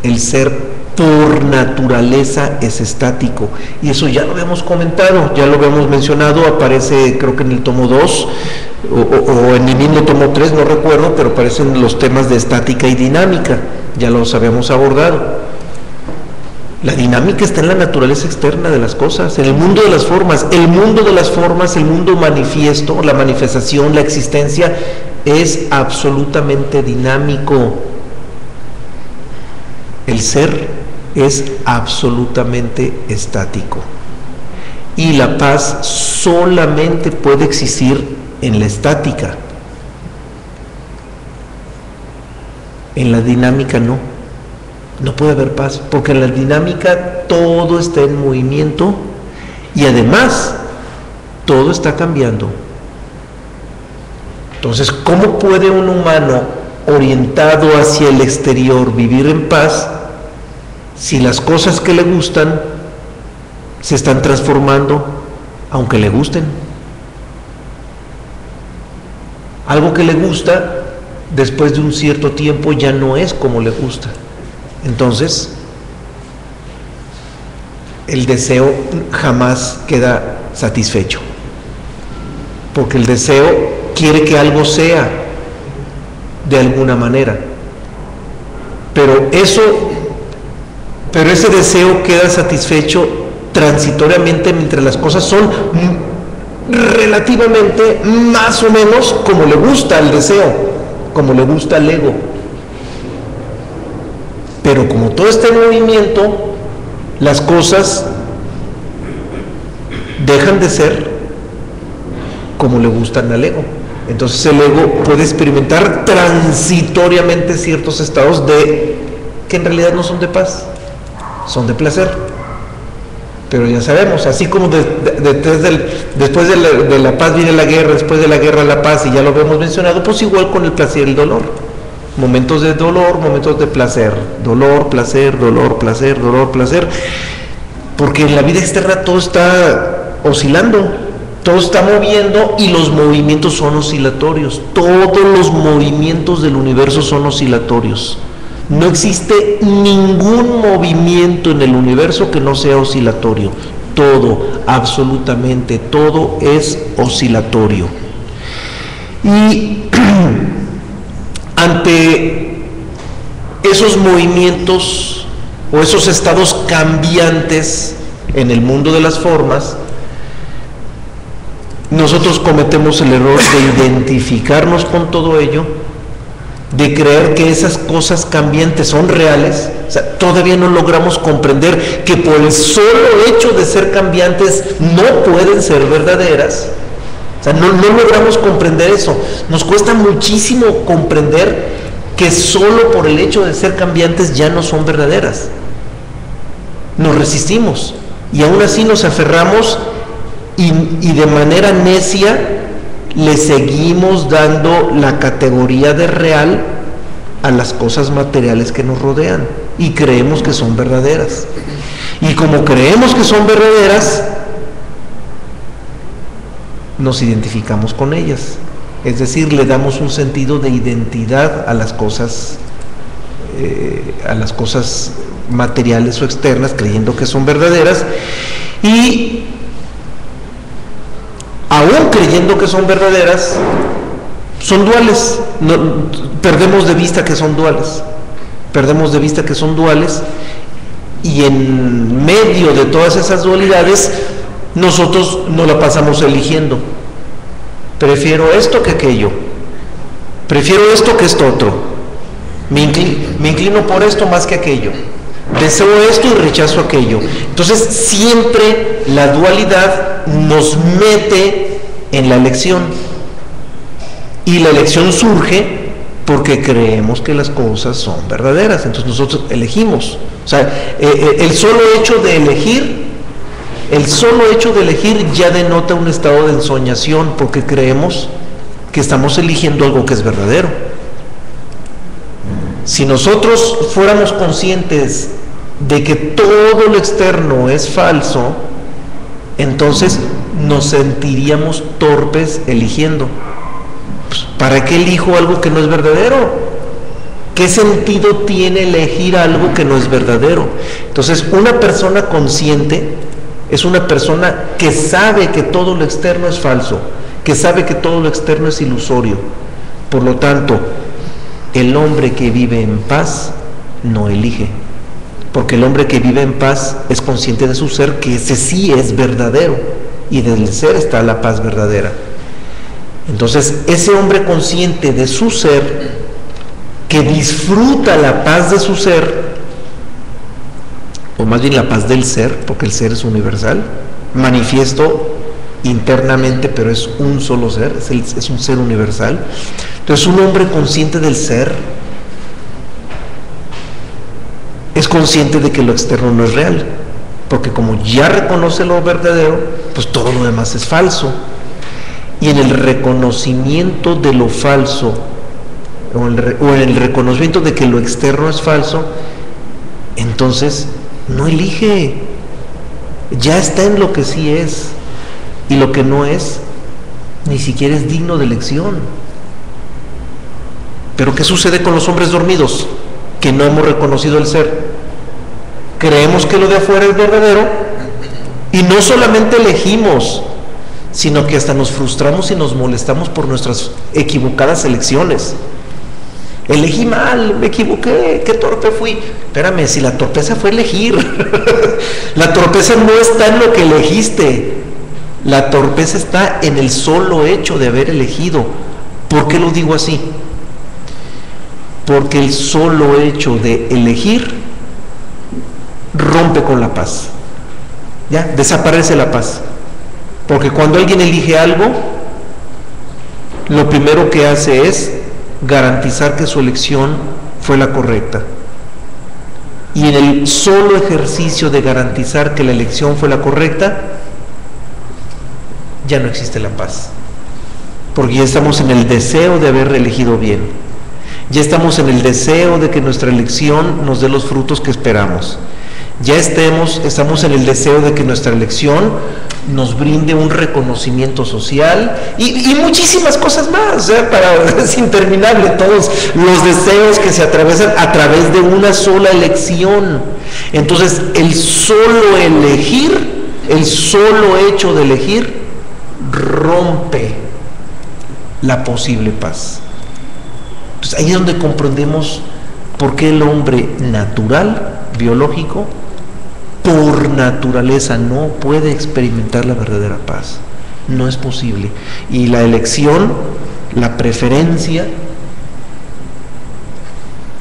Speaker 2: El ser por naturaleza es estático. Y eso ya lo habíamos comentado, ya lo habíamos mencionado, aparece creo que en el tomo 2, o en el mismo tomo 3, no recuerdo, pero aparecen los temas de estática y dinámica, ya los habíamos abordado. La dinámica está en la naturaleza externa de las cosas, en el mundo de las formas. El mundo de las formas, el mundo manifiesto, la manifestación, la existencia, es absolutamente dinámico. El ser es absolutamente estático. Y la paz solamente puede existir en la estática. En la dinámica no. No puede haber paz, porque en la dinámica todo está en movimiento y además todo está cambiando. Entonces, ¿cómo puede un humano orientado hacia el exterior vivir en paz si las cosas que le gustan se están transformando aunque le gusten? Algo que le gusta, después de un cierto tiempo ya no es como le gusta. Entonces, el deseo jamás queda satisfecho, porque el deseo quiere que algo sea de alguna manera, pero ese deseo queda satisfecho transitoriamente mientras las cosas son relativamente más o menos como le gusta al deseo, como le gusta al ego. Pero como todo está en movimiento, las cosas dejan de ser como le gustan al ego. Entonces el ego puede experimentar transitoriamente ciertos estados que en realidad no son de paz, son de placer. Pero ya sabemos, así como después de la paz viene la guerra, después de la guerra la paz, y ya lo habíamos mencionado, pues igual con el placer y el dolor. Momentos de dolor, momentos de placer, dolor, placer, dolor, placer, dolor, placer, porque en la vida externa todo está oscilando, todo está moviendo y los movimientos son oscilatorios. Todos los movimientos del universo son oscilatorios. No existe ningún movimiento en el universo que no sea oscilatorio. Todo, absolutamente todo es oscilatorio. Y ante esos movimientos o esos estados cambiantes en el mundo de las formas, nosotros cometemos el error de identificarnos con todo ello, de creer que esas cosas cambiantes son reales. O sea, todavía no logramos comprender que por el solo hecho de ser cambiantes no pueden ser verdaderas. O sea, no logramos comprender eso. Nos cuesta muchísimo comprender que solo por el hecho de ser cambiantes ya no son verdaderas. Nos resistimos y aún así nos aferramos y de manera necia le seguimos dando la categoría de real a las cosas materiales que nos rodean y creemos que son verdaderas. Y como creemos que son verdaderas, nos identificamos con ellas, es decir, le damos un sentido de identidad a las cosas materiales o externas, creyendo que son verdaderas, y aún creyendo que son verdaderas, son duales. Perdemos de vista que son duales, y en medio de todas esas dualidades, nosotros no la pasamos eligiendo. Prefiero esto que aquello, prefiero esto que esto otro, me inclino por esto más que aquello, deseo esto y rechazo aquello. Entonces siempre la dualidad nos mete en la elección, y la elección surge porque creemos que las cosas son verdaderas, entonces nosotros elegimos. O sea, el solo hecho de elegir ya denota un estado de ensoñación, porque creemos que estamos eligiendo algo que es verdadero. Si nosotros fuéramos conscientes de que todo lo externo es falso, entonces nos sentiríamos torpes eligiendo. Pues, ¿para qué elijo algo que no es verdadero? ¿Qué sentido tiene elegir algo que no es verdadero? Entonces, una persona consciente es una persona que sabe que todo lo externo es falso, que sabe que todo lo externo es ilusorio. Por lo tanto, el hombre que vive en paz no elige, porque el hombre que vive en paz es consciente de su ser, que ese sí es verdadero, y del ser está la paz verdadera. Entonces, ese hombre consciente de su ser, que disfruta la paz de su ser, o más bien la paz del ser, porque el ser es universal, manifiesto internamente, pero es un solo ser, es un ser universal. Entonces, un hombre consciente del ser es consciente de que lo externo no es real, porque como ya reconoce lo verdadero, pues todo lo demás es falso. Y en el reconocimiento de lo falso, o en el reconocimiento de que lo externo es falso, entonces no elige, ya está en lo que sí es, y lo que no es, ni siquiera es digno de elección. Pero ¿qué sucede con los hombres dormidos? Que no hemos reconocido el ser. Creemos que lo de afuera es verdadero, y no solamente elegimos, sino que hasta nos frustramos y nos molestamos por nuestras equivocadas elecciones. Elegí mal, me equivoqué, qué torpe fui. Espérame, si la torpeza fue elegir. La torpeza no está en lo que elegiste, la torpeza está en el solo hecho de haber elegido. ¿Por qué lo digo así? Porque el solo hecho de elegir rompe con la paz. Ya, desaparece la paz. Porque cuando alguien elige algo, lo primero que hace es garantizar que su elección fue la correcta. Y en el solo ejercicio de garantizar que la elección fue la correcta, ya no existe la paz. Porque ya estamos en el deseo de haber elegido bien. Ya estamos en el deseo de que nuestra elección nos dé los frutos que esperamos. Ya estamos en el deseo de que nuestra elección nos brinde un reconocimiento social y muchísimas cosas más, es interminable todos los deseos que se atravesan a través de una sola elección. Entonces, el solo elegir, el solo hecho de elegir, rompe la posible paz. Entonces, ahí es donde comprendemos por qué el hombre natural, biológico, por naturaleza no puede experimentar la verdadera paz. No es posible. Y la elección, la preferencia,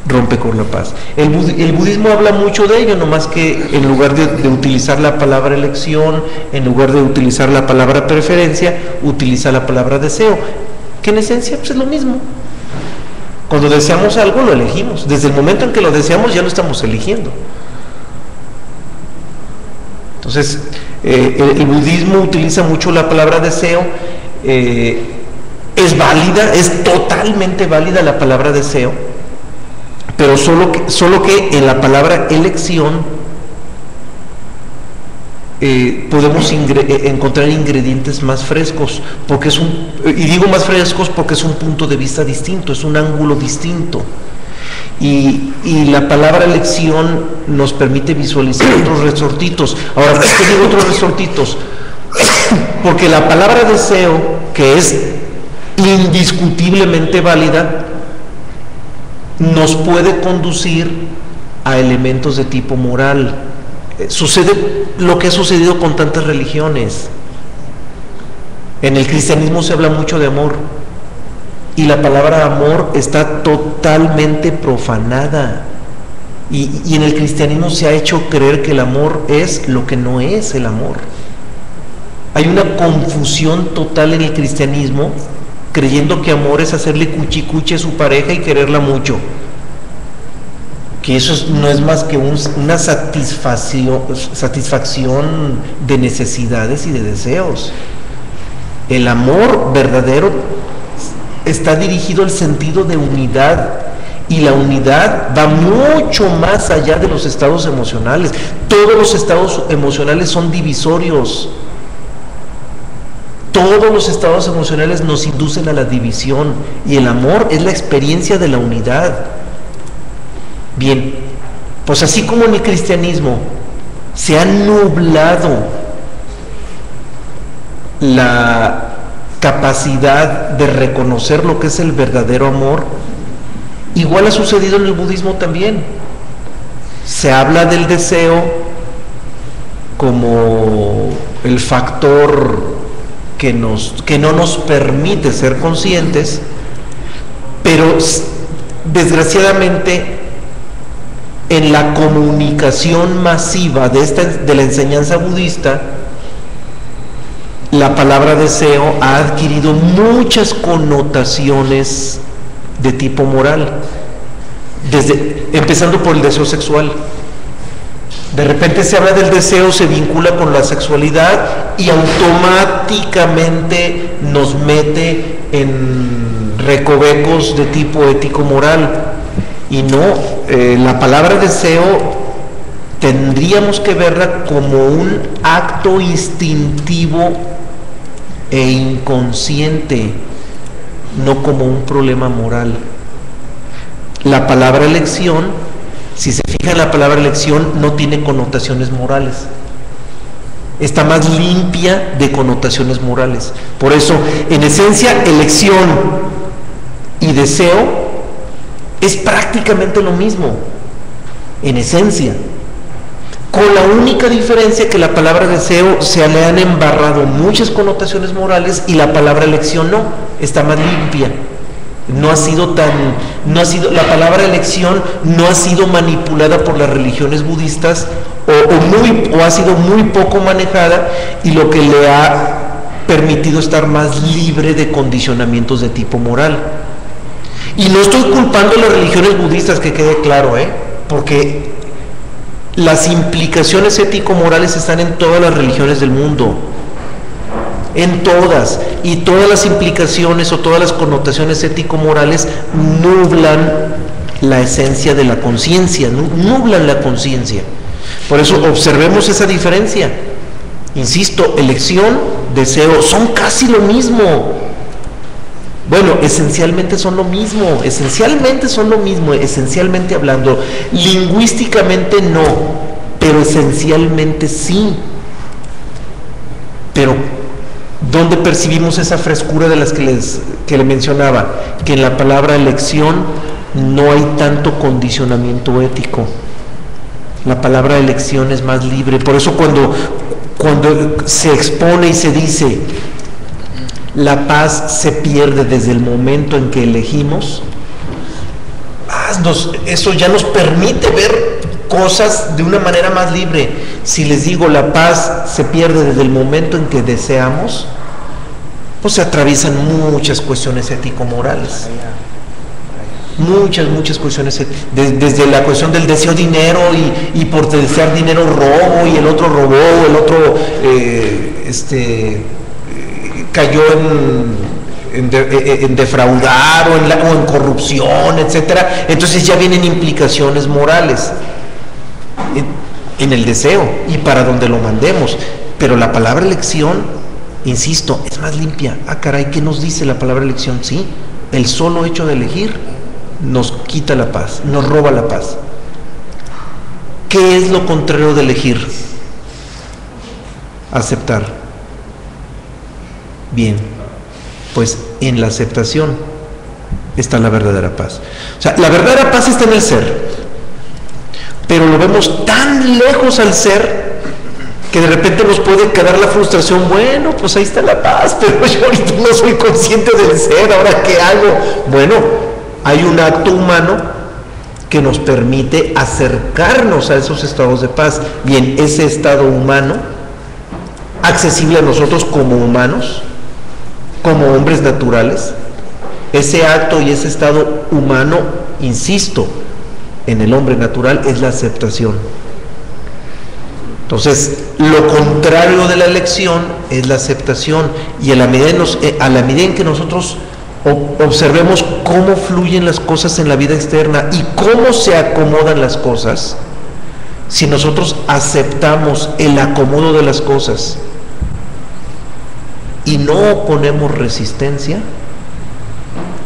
Speaker 2: rompe con la paz. El budismo habla mucho de ello, nomás que en lugar de utilizar la palabra elección, en lugar de utilizar la palabra preferencia, utiliza la palabra deseo, que en esencia pues, es lo mismo. Cuando deseamos algo lo elegimos. Desde el momento en que lo deseamos ya lo estamos eligiendo. Entonces, el budismo utiliza mucho la palabra deseo. Es válida, es totalmente válida la palabra deseo, pero solo que en la palabra elección podemos encontrar ingredientes más frescos, porque y digo más frescos porque es un punto de vista distinto, es un ángulo distinto. Y la palabra elección nos permite visualizar otros resortitos. Ahora, ¿por qué digo otros resortitos? Porque la palabra deseo, que es indiscutiblemente válida, nos puede conducir a elementos de tipo moral. Sucede lo que ha sucedido con tantas religiones. En el cristianismo se habla mucho de amor, y la palabra amor está totalmente profanada. Y en el cristianismo se ha hecho creer que el amor es lo que no es el amor. Hay una confusión total en el cristianismo, creyendo que amor es hacerle cuchicuche a su pareja y quererla mucho. Que eso no es más que una satisfacción de necesidades y de deseos. El amor verdadero está dirigido al sentido de unidad, y la unidad va mucho más allá de los estados emocionales. Todos los estados emocionales son divisorios. Todos los estados emocionales nos inducen a la división, y el amor es la experiencia de la unidad. Bien, pues así como en el cristianismo se ha nublado la capacidad de reconocer lo que es el verdadero amor, igual ha sucedido en el budismo también. Se habla del deseo como el factor que no nos permite ser conscientes, pero desgraciadamente en la comunicación masiva de la enseñanza budista, la palabra deseo ha adquirido muchas connotaciones de tipo moral, empezando por el deseo sexual. De repente se habla del deseo, se vincula con la sexualidad y automáticamente nos mete en recovecos de tipo ético-moral. Y no, la palabra deseo tendríamos que verla como un acto instintivo e inconsciente, no como un problema moral. La palabra elección, si se fija en la palabra elección, no tiene connotaciones morales. Está más limpia de connotaciones morales. Por eso, en esencia, elección y deseo es prácticamente lo mismo, en esencia, con la única diferencia que la palabra deseo se le han embarrado muchas connotaciones morales y la palabra elección no, está más limpia. La palabra elección no ha sido manipulada por las religiones budistas o ha sido muy poco manejada, y lo que le ha permitido estar más libre de condicionamientos de tipo moral. Y no estoy culpando a las religiones budistas, que quede claro, porque las implicaciones ético-morales están en todas las religiones del mundo, en todas, y todas las implicaciones o todas las connotaciones ético-morales nublan la esencia de la conciencia, nublan la conciencia. Por eso observemos esa diferencia. Insisto, elección, deseo, son casi lo mismo. Bueno, esencialmente son lo mismo, esencialmente hablando. Lingüísticamente no, pero esencialmente sí. Pero ¿dónde percibimos esa frescura de las que le mencionaba? Que en la palabra elección no hay tanto condicionamiento ético. La palabra elección es más libre. Por eso cuando se expone y se dice la paz se pierde desde el momento en que elegimos, eso ya nos permite ver cosas de una manera más libre. Si les digo la paz se pierde desde el momento en que deseamos, pues se atraviesan muchas cuestiones ético-morales. Muchas cuestiones, desde la cuestión del deseo de dinero y por desear dinero robo, y el otro robó, el otro cayó en defraudar o en corrupción, etcétera. Entonces ya vienen implicaciones morales en el deseo y para donde lo mandemos. Pero la palabra elección, insisto, es más limpia. Ah, caray, ¿qué nos dice la palabra elección? Sí, el solo hecho de elegir nos quita la paz, nos roba la paz. ¿Qué es lo contrario de elegir? Aceptar. Bien, pues en la aceptación está la verdadera paz. O sea, la verdadera paz está en el ser, pero lo vemos tan lejos al ser que de repente nos puede quedar la frustración. Bueno, pues ahí está la paz, pero yo ahorita no soy consciente del ser, ¿ahora qué hago? Bueno, hay un acto humano que nos permite acercarnos a esos estados de paz. Bien, ese estado humano, accesible a nosotros como humanos, como hombres naturales, ese acto y ese estado humano, insisto, en el hombre natural es la aceptación. Entonces, lo contrario de la elección es la aceptación, y a la medida en que nosotros observemos cómo fluyen las cosas en la vida externa y cómo se acomodan las cosas, si nosotros aceptamos el acomodo de las cosas y no ponemos resistencia,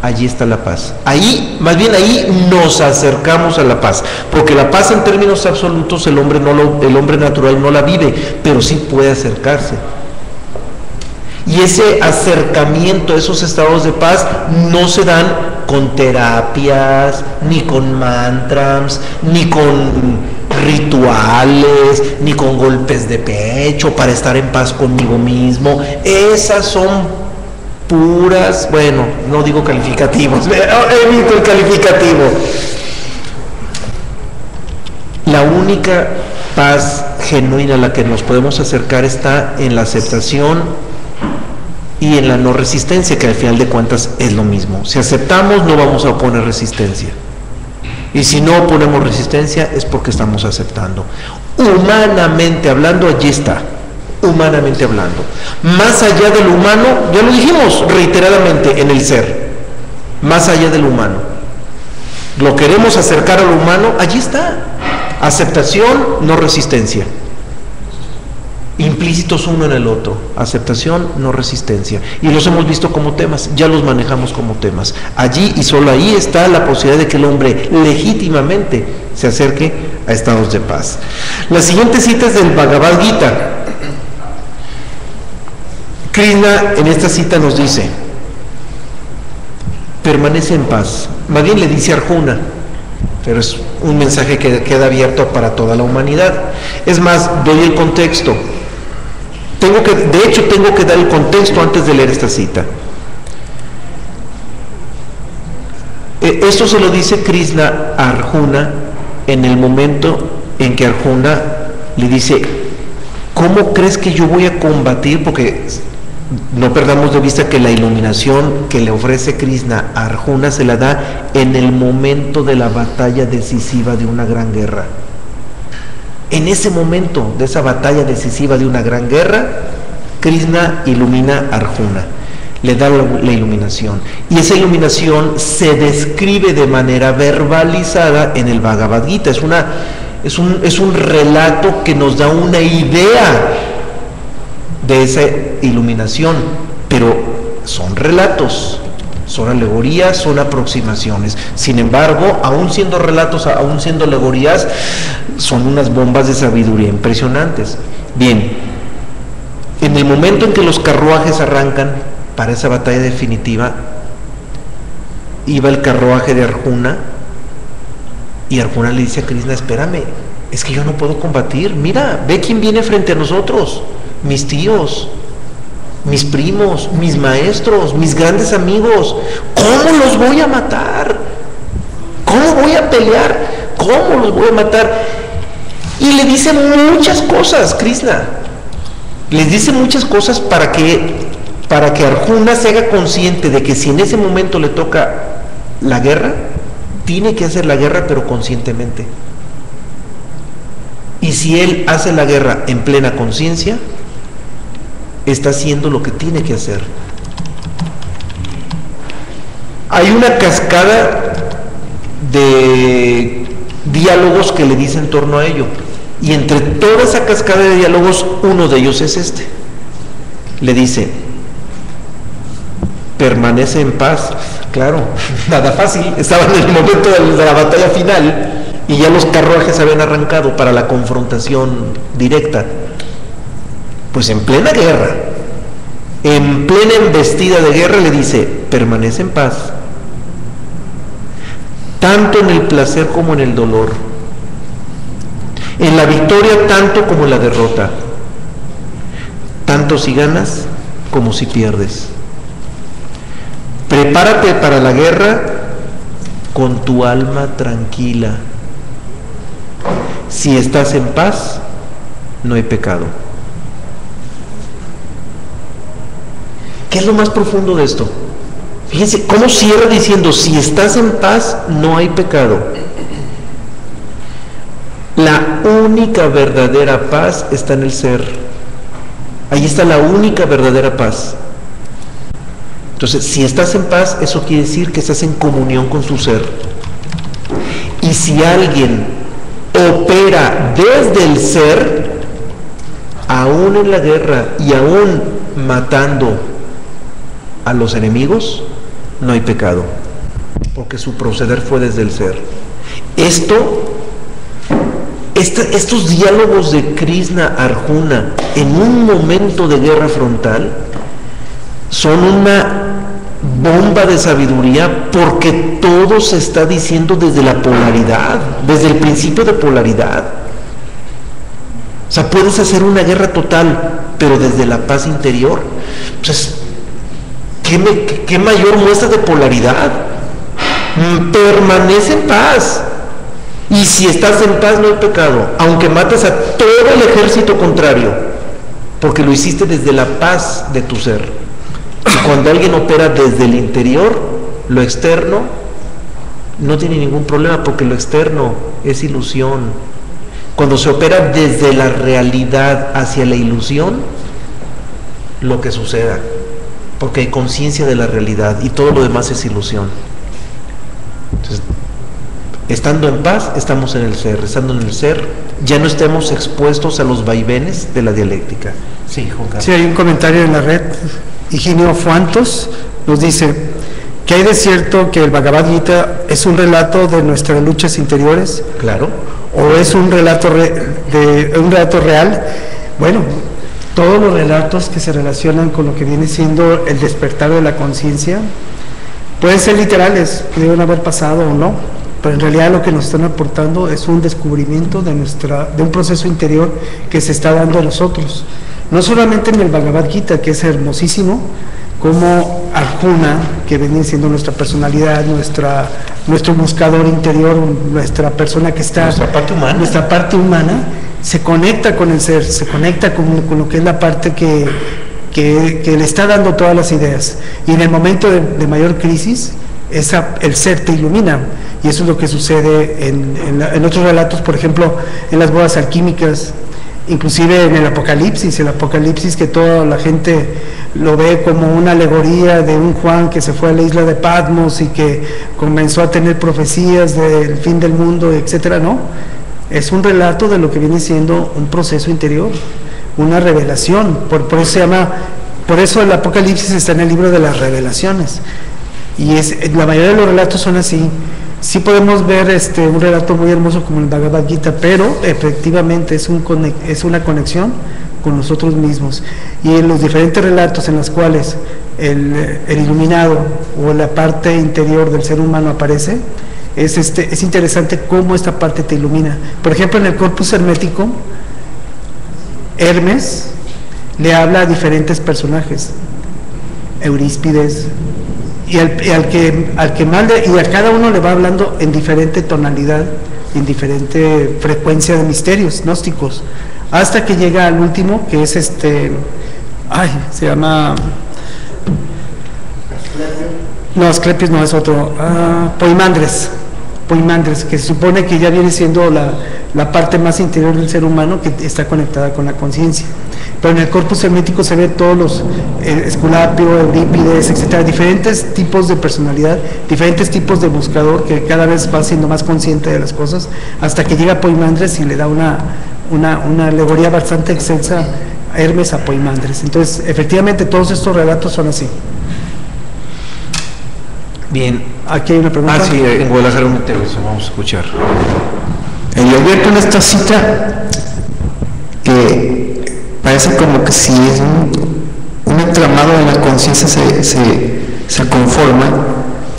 Speaker 2: allí está la paz. Ahí, más bien ahí nos acercamos a la paz, porque la paz en términos absolutos el hombre natural no la vive, pero sí puede acercarse. Y ese acercamiento a esos estados de paz no se dan con terapias, ni con mantras, ni con rituales, ni con golpes de pecho para estar en paz conmigo mismo. Esas son puras, bueno, no digo calificativos, evito el calificativo. La única paz genuina a la que nos podemos acercar está en la aceptación y en la no resistencia, que al final de cuentas es lo mismo. Si aceptamos, no vamos a oponer resistencia, y si no oponemos resistencia es porque estamos aceptando. Humanamente hablando, allí está. Humanamente hablando, más allá del humano, ya lo dijimos reiteradamente, en el ser, más allá del humano, lo queremos acercar al humano, allí está. Aceptación, no resistencia, implícitos uno en el otro. Aceptación, no resistencia, y los hemos visto como temas, ya los manejamos como temas. Allí y solo ahí está la posibilidad de que el hombre legítimamente se acerque a estados de paz. La siguiente cita es del Bhagavad Gita. Krishna en esta cita nos dice: permanece en paz. Más bien le dice a Arjuna, pero es un mensaje que queda abierto para toda la humanidad. Es más, doy el contexto. De hecho, tengo que dar el contexto antes de leer esta cita. Esto se lo dice Krishna a Arjuna en el momento en que Arjuna le dice: ¿cómo crees que yo voy a combatir? Porque no perdamos de vista que la iluminación que le ofrece Krishna a Arjuna se la da en el momento de la batalla decisiva de una gran guerra. En ese momento de esa batalla decisiva de una gran guerra, Krishna ilumina a Arjuna, le da la iluminación, y esa iluminación se describe de manera verbalizada en el Bhagavad Gita. Es un relato que nos da una idea de esa iluminación, pero son relatos, son alegorías, son aproximaciones. Sin embargo, aún siendo relatos, aún siendo alegorías, son unas bombas de sabiduría impresionantes. Bien, en el momento en que los carruajes arrancan para esa batalla definitiva, iba el carruaje de Arjuna, y Arjuna le dice a Krishna: espérame, es que yo no puedo combatir, mira, ve quién viene frente a nosotros, mis tíos, mis primos, mis maestros, mis grandes amigos. ¿Cómo los voy a matar? ¿Cómo voy a pelear? ¿Cómo los voy a matar? Y le dice muchas cosas, Krishna. Les dice muchas cosas para que Arjuna se haga consciente de que si en ese momento le toca la guerra, tiene que hacer la guerra, pero conscientemente. Y si él hace la guerra en plena conciencia, está haciendo lo que tiene que hacer. Hay una cascada de diálogos que le dice en torno a ello, y entre toda esa cascada de diálogos, uno de ellos es este. Le dice: permanece en paz. Claro, nada fácil, estaban en el momento de la batalla final y ya los carruajes habían arrancado para la confrontación directa. Pues en plena guerra, en plena embestida de guerra, le dice, permanece en paz, tanto en el placer como en el dolor, en la victoria tanto como en la derrota, tanto si ganas como si pierdes. Prepárate para la guerra con tu alma tranquila. Si estás en paz, no hay pecado. ¿Qué es lo más profundo de esto? Fíjense cómo cierra diciendo, si estás en paz, no hay pecado. La única verdadera paz está en el ser. Ahí está la única verdadera paz. Entonces, si estás en paz, eso quiere decir que estás en comunión con su ser. Y si alguien opera desde el ser, aún en la guerra y aún matando a los enemigos, no hay pecado, porque su proceder fue desde el ser. Estos diálogos de Krishna Arjuna en un momento de guerra frontal son una bomba de sabiduría, porque todo se está diciendo desde la polaridad, desde el principio de polaridad. O sea, puedes hacer una guerra total, pero desde la paz interior. Entonces, ¿qué mayor muestra de polaridad? Permanece en paz. Y si estás en paz, no hay pecado, aunque mates a todo el ejército contrario, porque lo hiciste desde la paz de tu ser. Y cuando alguien opera desde el interior, lo externo no tiene ningún problema, porque lo externo es ilusión. Cuando se opera desde la realidad hacia la ilusión, lo que suceda, porque hay conciencia de la realidad y todo lo demás es ilusión. Entonces, estando en paz, estamos en el ser. Estando en el ser, ya no estemos expuestos a los vaivenes de la dialéctica. Sí, Juan Carlos.
Speaker 1: Sí, hay un comentario en la red. Higinio Fuantos nos dice que hay de cierto que el Bhagavad Gita es un relato de nuestras luchas interiores.
Speaker 2: Claro.
Speaker 1: ¿O es un relato real? Bueno, todos los relatos que se relacionan con lo que viene siendo el despertar de la conciencia pueden ser literales, pudieron haber pasado o no, pero en realidad lo que nos están aportando es un descubrimiento de un proceso interior que se está dando a nosotros. No solamente en el Bhagavad Gita, que es hermosísimo, como Arjuna, que viene siendo nuestra personalidad, nuestro buscador interior, nuestra persona que está... Nuestra parte humana, se conecta con el ser, se conecta con lo que es la parte que le está dando todas las ideas. Y en el momento de mayor crisis, el ser te ilumina. Y eso es lo que sucede en otros relatos, por ejemplo, en las bodas alquímicas, inclusive en el Apocalipsis, que toda la gente lo ve como una alegoría de un Juan que se fue a la isla de Patmos y que comenzó a tener profecías del fin del mundo, etcétera, ¿no? Es un relato de lo que viene siendo un proceso interior, una revelación. Por eso el Apocalipsis está en el libro de las revelaciones. Y la mayoría de los relatos son así. Sí podemos ver un relato muy hermoso como el Bhagavad Gita, pero efectivamente es una conexión con nosotros mismos. Y en los diferentes relatos en los cuales el iluminado o la parte interior del ser humano aparece, es interesante cómo esta parte te ilumina. Por ejemplo, en el Corpus Hermético, Hermes le habla a diferentes personajes, Euríspides, y al que mande, y a cada uno le va hablando en diferente tonalidad, en diferente frecuencia de misterios gnósticos, hasta que llega al último, que es se llama... No, Asclepios no, es otro. Poimandres, que se supone que ya viene siendo la parte más interior del ser humano, que está conectada con la conciencia. Pero en el Corpus Hermético se ve todos los Esculapio, Eurípides, etcétera, diferentes tipos de personalidad, diferentes tipos de buscador, que cada vez va siendo más consciente de las cosas, hasta que llega Poimandres y le da una alegoría bastante extensa, a Hermes a Poimandres. Entonces, efectivamente, todos estos relatos son así.
Speaker 2: Bien.
Speaker 1: Aquí hay una pregunta.
Speaker 2: Sí, en Guadalajara un intervención, vamos a escuchar.
Speaker 3: El abierto en esta cita que parece como que si es un entramado de la conciencia se conforma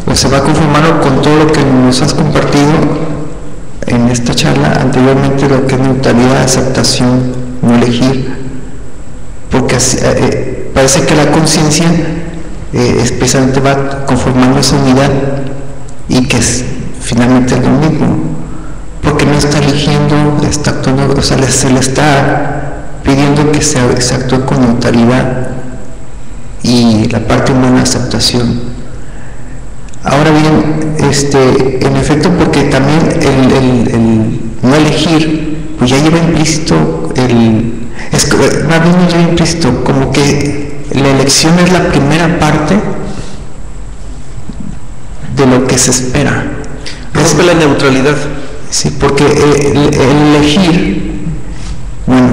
Speaker 3: o se va conformando con todo lo que nos has compartido en esta charla anteriormente, lo que es neutralidad, aceptación, no elegir, porque así, parece que la conciencia especialmente va conformando esa unidad y que finalmente es lo mismo, porque no está eligiendo, está actuando, o sea, se le está pidiendo que se actúe con neutralidad y la parte humana, aceptación. Ahora bien, en efecto, porque también el no elegir, pues ya lleva implícito más bien no lleva implícito, como que la elección es la primera parte de lo que se espera.
Speaker 2: Rompe la neutralidad.
Speaker 3: Sí, porque el elegir, bueno,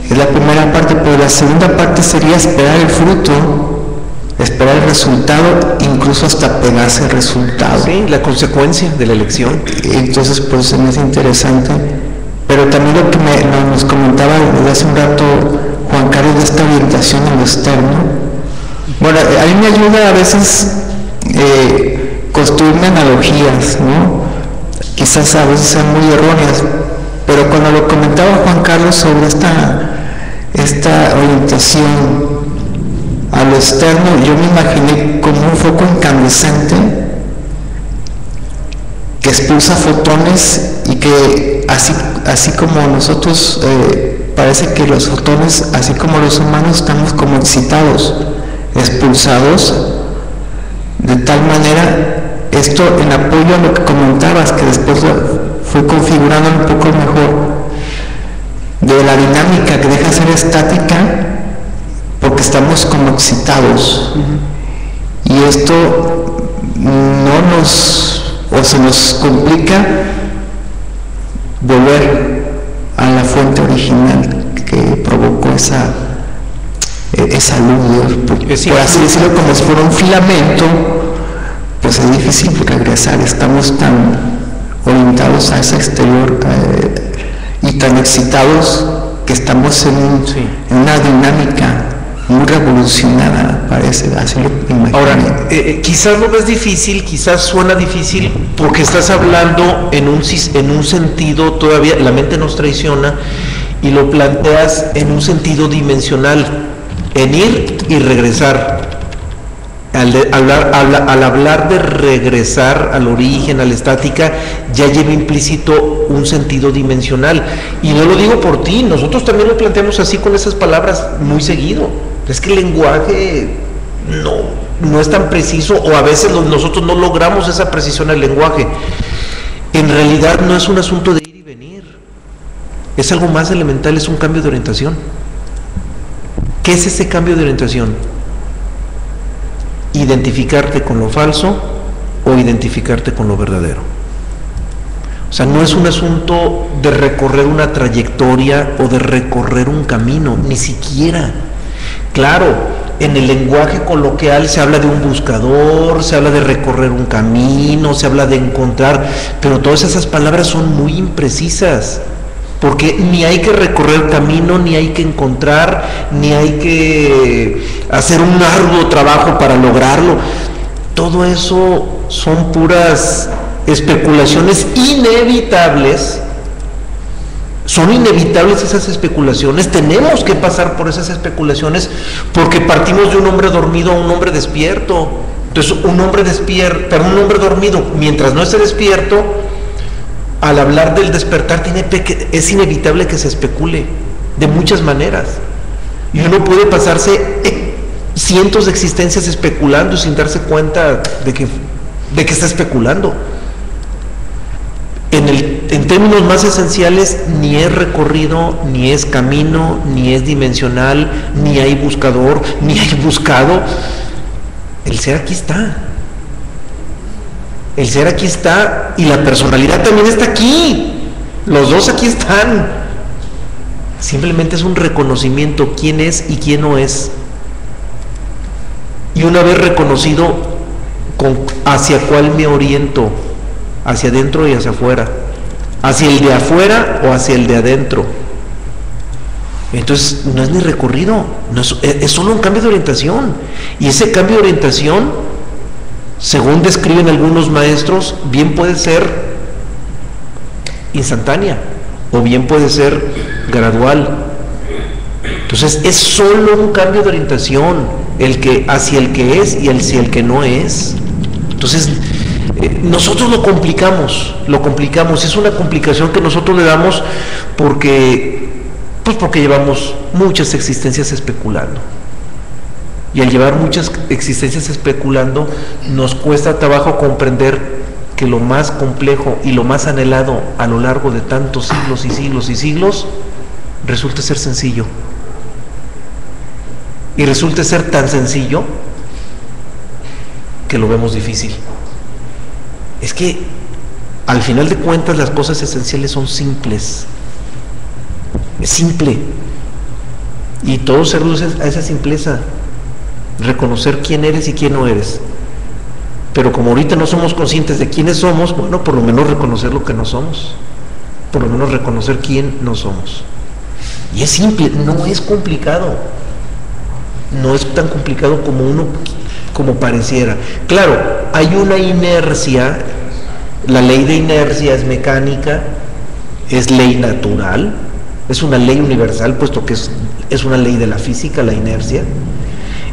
Speaker 3: es la primera parte, pero la segunda parte sería esperar el fruto, esperar el resultado, incluso hasta pegarse al resultado.
Speaker 2: Sí, la consecuencia de la elección.
Speaker 3: Entonces, pues se me hace interesante. Pero también lo que nos comentaba desde hace un rato Juan Carlos de esta orientación en lo externo, bueno, a mí me ayuda a veces construirme analogías, ¿no? Quizás a veces sean muy erróneas, pero cuando lo comentaba Juan Carlos sobre esta orientación a lo externo, yo me imaginé como un foco incandescente que expulsa fotones y que así como nosotros parece que los fotones, así como los humanos, estamos como excitados, expulsados, de tal manera, esto en apoyo a lo que comentabas, que después fui configurando un poco mejor, de la dinámica que deja ser estática, porque estamos como excitados. Y esto se nos complica volver a la fuente original que provocó esa luz, por así decirlo, como si fuera un filamento, pues es difícil regresar. Estamos tan orientados a ese exterior y tan excitados que estamos en una dinámica muy revolucionada, parece, así lo imagino.
Speaker 2: Ahora, quizás lo ves difícil, quizás suena difícil porque estás hablando en un sentido, todavía la mente nos traiciona, y lo planteas en un sentido dimensional, en ir y regresar. Al hablar de regresar al origen, a la estática, ya lleva implícito un sentido dimensional. Y no lo digo por ti, nosotros también lo planteamos así con esas palabras muy seguido. Es que el lenguaje no es tan preciso, o a veces nosotros no logramos esa precisión en el lenguaje. En realidad no es un asunto de ir y venir, es algo más elemental, es un cambio de orientación. ¿Qué es ese cambio de orientación? Identificarte con lo falso o identificarte con lo verdadero. O sea, no es un asunto de recorrer una trayectoria o de recorrer un camino, ni siquiera. Claro, en el lenguaje coloquial se habla de un buscador, se habla de recorrer un camino, se habla de encontrar, pero todas esas palabras son muy imprecisas, porque ni hay que recorrer camino, ni hay que encontrar, ni hay que hacer un arduo trabajo para lograrlo. Todo eso son puras especulaciones inevitables. Son inevitables esas especulaciones, tenemos que pasar por esas especulaciones porque partimos de un hombre dormido a un hombre despierto. Entonces un hombre dormido, mientras no esté despierto, al hablar del despertar es inevitable que se especule de muchas maneras. Y uno puede pasarse cientos de existencias especulando sin darse cuenta de que está especulando. En términos más esenciales, ni es recorrido, ni es camino, ni es dimensional, ni hay buscador, ni hay buscado. El ser aquí está. El ser aquí está y la personalidad también está aquí. Los dos aquí están. Simplemente es un reconocimiento quién es y quién no es. Y una vez reconocido ¿hacia cuál me oriento? ¿Hacia adentro y hacia afuera? ¿Hacia el de afuera o hacia el de adentro? Entonces no es ni recorrido, es solo un cambio de orientación. Y ese cambio de orientación, según describen algunos maestros, bien puede ser instantánea o bien puede ser gradual. Entonces es solo un cambio de orientación, hacia el que es y hacia el que no es. Entonces nosotros lo complicamos, es una complicación que nosotros le damos porque llevamos muchas existencias especulando. Y al llevar muchas existencias especulando, nos cuesta trabajo comprender que lo más complejo y lo más anhelado a lo largo de tantos siglos y siglos y siglos resulta ser sencillo. Y resulta ser tan sencillo que lo vemos difícil. Es que al final de cuentas las cosas esenciales son simples. Es simple. Y todo se reduce a esa simpleza. Reconocer quién eres y quién no eres. Pero como ahorita no somos conscientes de quiénes somos, bueno, por lo menos reconocer lo que no somos. Por lo menos reconocer quién no somos. Y es simple, no es complicado. No es tan complicado como pareciera. Claro, hay una inercia, la ley de inercia es mecánica, es ley natural, es una ley universal, puesto que es una ley de la física, la inercia,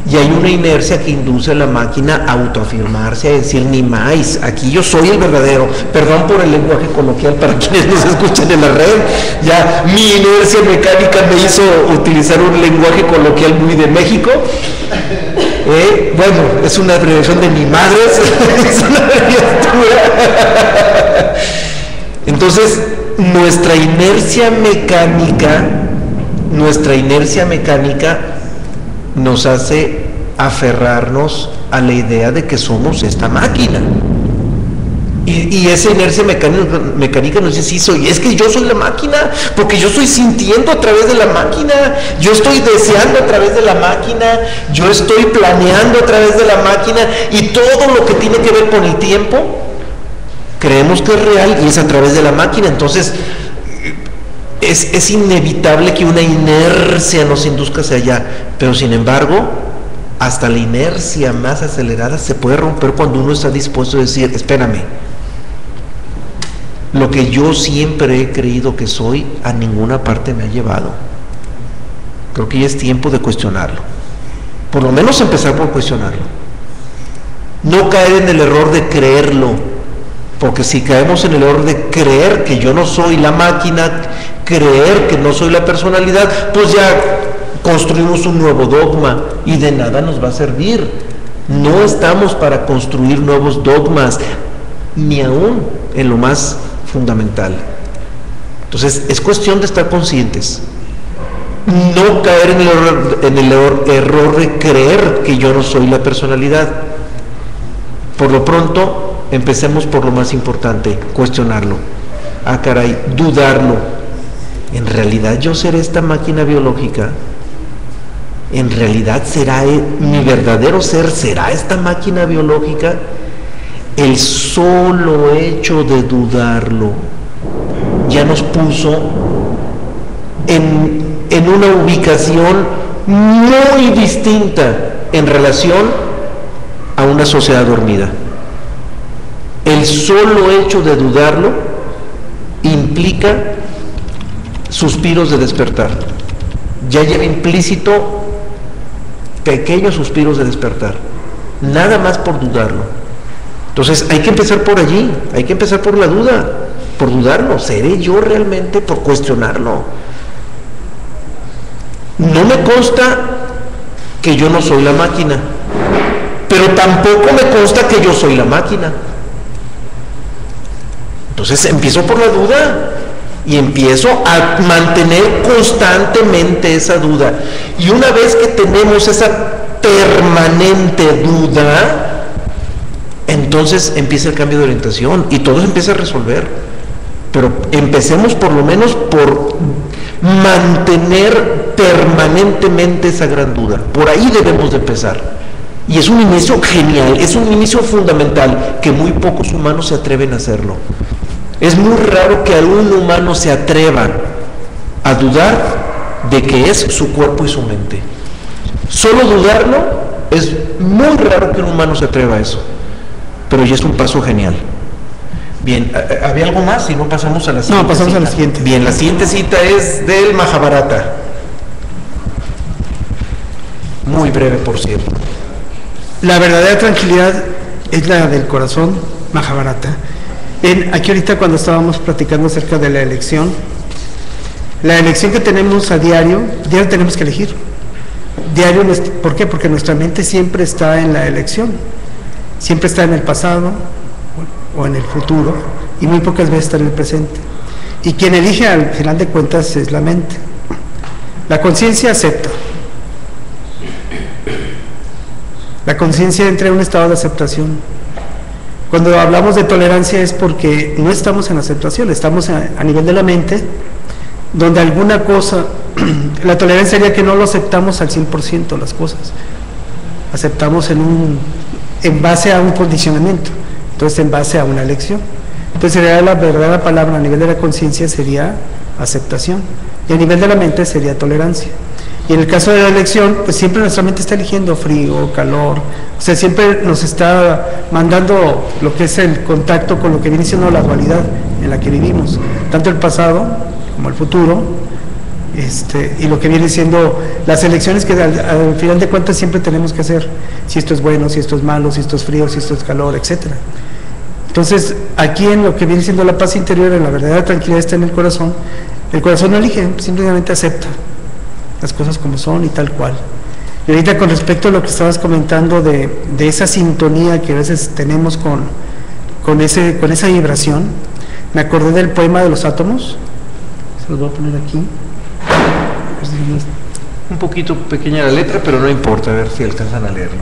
Speaker 2: y hay una inercia que induce a la máquina a autoafirmarse, a decir ni más, aquí yo soy el verdadero. Perdón por el lenguaje coloquial para quienes nos escuchan en la red, ya mi inercia mecánica me hizo utilizar un lenguaje coloquial muy de México. Bueno, es una abreviación de mi madre, es una abreviatura. Entonces, nuestra inercia mecánica nos hace aferrarnos a la idea de que somos esta máquina. Y esa inercia mecánica nos dice, sí, es que yo soy la máquina, porque yo estoy sintiendo a través de la máquina, yo estoy deseando a través de la máquina, yo estoy planeando a través de la máquina, y todo lo que tiene que ver con el tiempo, creemos que es real y es a través de la máquina. Entonces, es inevitable que una inercia nos induzca hacia allá, pero sin embargo, hasta la inercia más acelerada se puede romper cuando uno está dispuesto a decir, espérame, lo que yo siempre he creído que soy, a ninguna parte me ha llevado. Creo que ya es tiempo de cuestionarlo. Por lo menos empezar por cuestionarlo. No caer en el error de creerlo, porque si caemos en el error de creer que yo no soy la máquina, creer que no soy la personalidad, pues ya construimos un nuevo dogma y de nada nos va a servir. No estamos para construir nuevos dogmas, ni aún en lo más fundamental. Entonces es cuestión de estar conscientes, no caer en el error de creer que yo no soy la personalidad. Por lo pronto empecemos por lo más importante, cuestionarlo. Ah, caray, dudarlo. ¿En realidad yo seré esta máquina biológica? ¿En realidad será mi verdadero ser? ¿Será esta máquina biológica? El solo hecho de dudarlo ya nos puso en una ubicación muy distinta en relación a una sociedad dormida. El solo hecho de dudarlo implica suspiros de despertar. Ya lleva implícito pequeños suspiros de despertar, nada más por dudarlo. Entonces hay que empezar por allí, hay que empezar por la duda, por dudarlo. ¿Seré yo realmente? Por cuestionarlo. No me consta que yo no soy la máquina, pero tampoco me consta que yo soy la máquina. Entonces empiezo por la duda y empiezo a mantener constantemente esa duda. Y una vez que tenemos esa permanente duda, entonces empieza el cambio de orientación y todo se empieza a resolver. Pero empecemos por lo menos por mantener permanentemente esa gran duda. Por ahí debemos de empezar. Y es un inicio genial, es un inicio fundamental que muy pocos humanos se atreven a hacerlo. Es muy raro que algún humano se atreva a dudar de que es su cuerpo y su mente. Solo dudarlo, es muy raro que un humano se atreva a eso. Pero ya es un paso genial. Bien, ¿había algo más? Si no, pasamos a la siguiente.
Speaker 1: No, pasamos
Speaker 2: cita.
Speaker 1: a la siguiente.
Speaker 2: Bien, la siguiente cita es del Mahabharata. Muy breve, por cierto.
Speaker 1: La verdadera tranquilidad es la del corazón, Mahabharata. Aquí ahorita cuando estábamos platicando acerca de la elección que tenemos a diario tenemos que elegir. Diario, ¿por qué? Porque nuestra mente siempre está en la elección, siempre está en el pasado o en el futuro y muy pocas veces está en el presente. Y quien elige al final de cuentas es la mente. La conciencia acepta. La conciencia entra en un estado de aceptación. Cuando hablamos de tolerancia es porque no estamos en aceptación, estamos a nivel de la mente, donde alguna cosa, la tolerancia sería que no lo aceptamos al 100% las cosas, aceptamos en base a un condicionamiento, entonces en base a una elección. Entonces sería la verdadera palabra a nivel de la conciencia sería aceptación, y a nivel de la mente sería tolerancia. Y en el caso de la elección, pues siempre nuestra mente está eligiendo frío, calor, o sea, siempre nos está mandando lo que es el contacto con lo que viene siendo la dualidad en la que vivimos, tanto el pasado como el futuro, y lo que viene siendo las elecciones que al final de cuentas siempre tenemos que hacer, si esto es bueno, si esto es malo, si esto es frío, si esto es calor, etcétera. Entonces, aquí en lo que viene siendo la paz interior, en la verdadera tranquilidad está en el corazón no elige, simplemente acepta las cosas como son y tal cual. Y ahorita con respecto a lo que estabas comentando de esa sintonía que a veces tenemos con esa vibración, me acordé del poema de los átomos, se los voy a poner aquí.
Speaker 2: Un poquito pequeña la letra, pero no importa, a ver si alcanzan a leerlo.